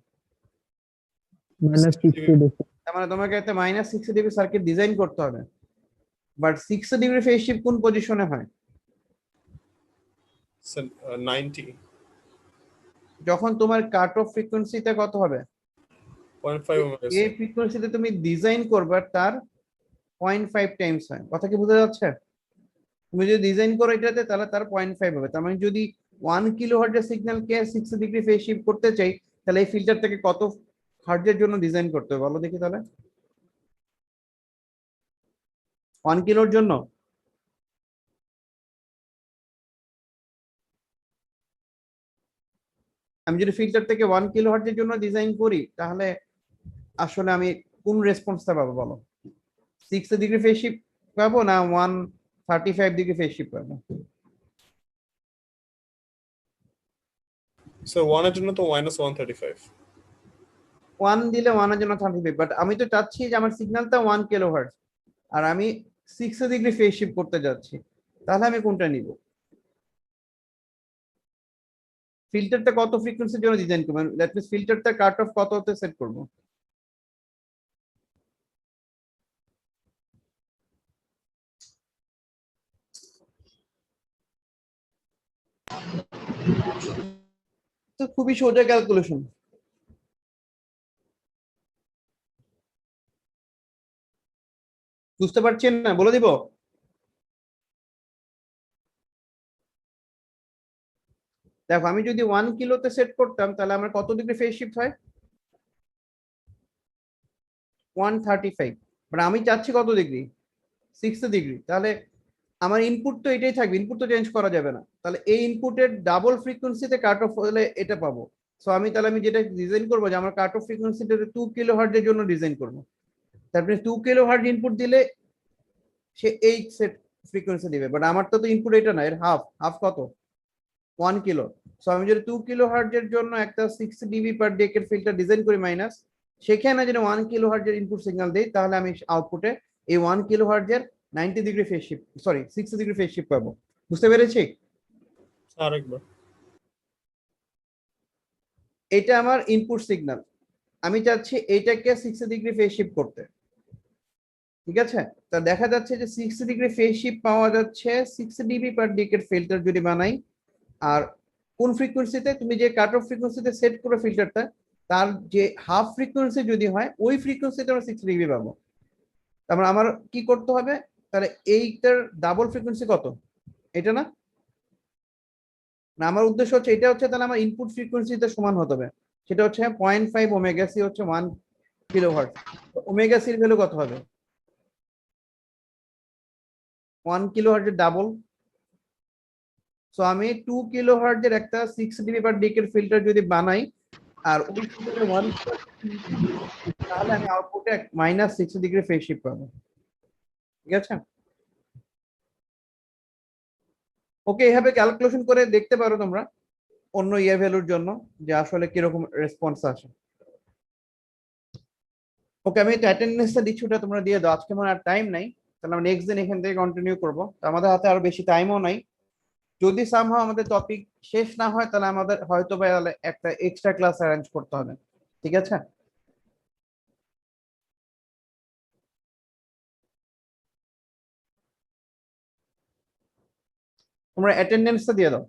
তার মানে তোমাকে একটা -60 ডিগ্রি সার্কিট ডিজাইন করতে হবে, বাট 60 ডিগ্রি ফেজ শিফট কোন পজিশনে হয়? স্যার 90 যখন তোমার কাট অফ ফ্রিকোয়েন্সিটা কত হবে? 0.5 ওমেগা সি এই ফ্রিকোয়েন্সিতে তুমি ডিজাইন করবে তার 0.5 টাইমস হয়। কথা কি বোঝা যাচ্ছে? তুমি যদি ডিজাইন করো এটাতে তাহলে তার 0.5 হবে। তার মানে যদি 1 কিলোহার্টজের সিগন্যালকে 60 ডিগ্রি ফেজ শিফট করতে চাই তাহলে এই ফিল্টার থেকে কত হার্টজের জন্য ডিজাইন করতে হবে বলো দেখি তাহলে? 1 কিলোর জন্য আমি যদি ফিল্টার থেকে 1 কিলোহার্টজের জন্য ডিজাইন করি তাহলে আসলে আমি কোন রেসপন্সটা পাবো বলো? 60 ডিগ্রি ফেজ শিফট পাবো না 135 ডিগ্রি ফেজ শিফট পাবো? স্যার 1 এর জন্য তো -135 1 দিলে 1 এর জন্য 35, বাট আমি তো চাচ্ছি যে আমার সিগন্যালটা 1 কিলোহার্টজ আর আমি 60 ডিগ্রি ফেজ শিফট করতে যাচ্ছি, তাহলে আমি কোনটা নিব? ফিল্টারটা কত ফ্রিকোয়েন্সির জন্য ডিজাইন করব? দ্যাট মিন্স ফিল্টারটা কাট অফ কততে সেট করব? তো খুবই সোজা ক্যালকুলেশন। বুঝতে পারছেন না? বলে দিব। দেখো আমি যদি 1 কিলোতে সেট করতাম তাহলে আমার কত ডিগ্রি ফেজ শিফট হয়? 135, মানে আমি চাচ্ছি কত ডিগ্রি? 60 ডিগ্রি। তাহলে আমার ইনপুট তো এটাই থাকবে, ইনপুট তো চেঞ্জ করা যাবে না। তাহলে এই ইনপুটের ডাবল ফ্রিকোয়েন্সিতে কাট অফ হলে এটা পাবো। সো তাহলে আমি যেটা ডিজাইন করবো যে আমার কাট অফ ফ্রিকোয়েন্সিটা 2 কিলোহার্টজের জন্য ডিজাইন করবো। তারপরে 2 কিলোহার্টজ ইনপুট দিলে সে এই সেট ফ্রিকোয়েন্সি দিবে, বাট আমার তো ইনপুট এটা না, এর হাফ কত? 1 কিলো। সো আমি যদি 2 কিলোহার্টজের জন্য একটা 6 ডিবি পার ডেকের ফিল্টার ডিজাইন করি মাইনাস, সেখানে যদি 1 কিলোহার্টজের ইনপুট সিগন্যাল দেই তাহলে আমি আউটপুটে এই 1 কিলোহার্টজের 90 degree phase shift, sorry 60 degree phase shift পাবো। বুঝতে পেরেছি? আরেকবার এটা আমার ইনপুট সিগন্যাল, আমি চাচ্ছি এইটাকে 60 ডিগ্রি ফেজ শিফট করতে, ঠিক আছে। তা দেখা যাচ্ছে যে 60 ডিগ্রি ফেজ শিফট পাওয়া যাচ্ছে 6 ডিবি পার ডেকের ফিল্টার যদি বানাই। আর কোন ফ্রিকোয়েন্সিতে? তুমি যে কাট অফ ফ্রিকোয়েন্সিতে সেট করো ফিল্টারটা, তার যে হাফ ফ্রিকোয়েন্সি যদি হয় ওই ফ্রিকোয়েন্সিতে আমরা 6 ডিবি পাবো। তারপর আমার কি করতে হবে? তাহলে এইটার ডাবল ফ্রিকোয়েন্সি কত? এটা না, আমার উদ্দেশ্য হচ্ছে এটা হচ্ছে, তাহলে আমার ইনপুট ফ্রিকোয়েন্সিতে সমান হতে হবে। সেটা হচ্ছে 0.5 ওমেগা সি হচ্ছে 1 কিলোহার্টজ। ওমেগা সির ভ্যালু কত হবে? 1 কিলোহার্টজের ডাবল। সো আমি 2 কিলোহার্টজের একটা 6 ডিবি পার ডেকের ফিল্টার যদি বানাই আর ওই ফিল্টারে 1, তাহলে আমি আউটপুটে -60 ডিগ্রি ফেজ শিফট পাবো, ঠিক আছে। ওকে, এভাবে ক্যালকুলেশন করে দেখতে পারো তোমরা অন্য ইয়ার ভ্যালুর জন্য যে আসলে কিরকম রেসপন্স আসে। ওকে, আমি অ্যাটেন্ডেন্সটা দিচ্ছি, ওটা তোমরা দিয়ে দাও, আজকে আমার আর টাইম নাই। তাহলে আমরা নেক্সট দিন এখান থেকে কন্টিনিউ করবো। তো আমাদের হাতে আরো বেশি টাইমও নাই। যদি সামহাও আমাদের টপিক শেষ না হয় তাহলে আমাদের হয়তো বা একটা এক্সট্রা ক্লাস অ্যারেঞ্জ করতে হবে। ঠিক আছে? তোমরা অ্যাটেন্ডেন্সটা দিয়ে দাও।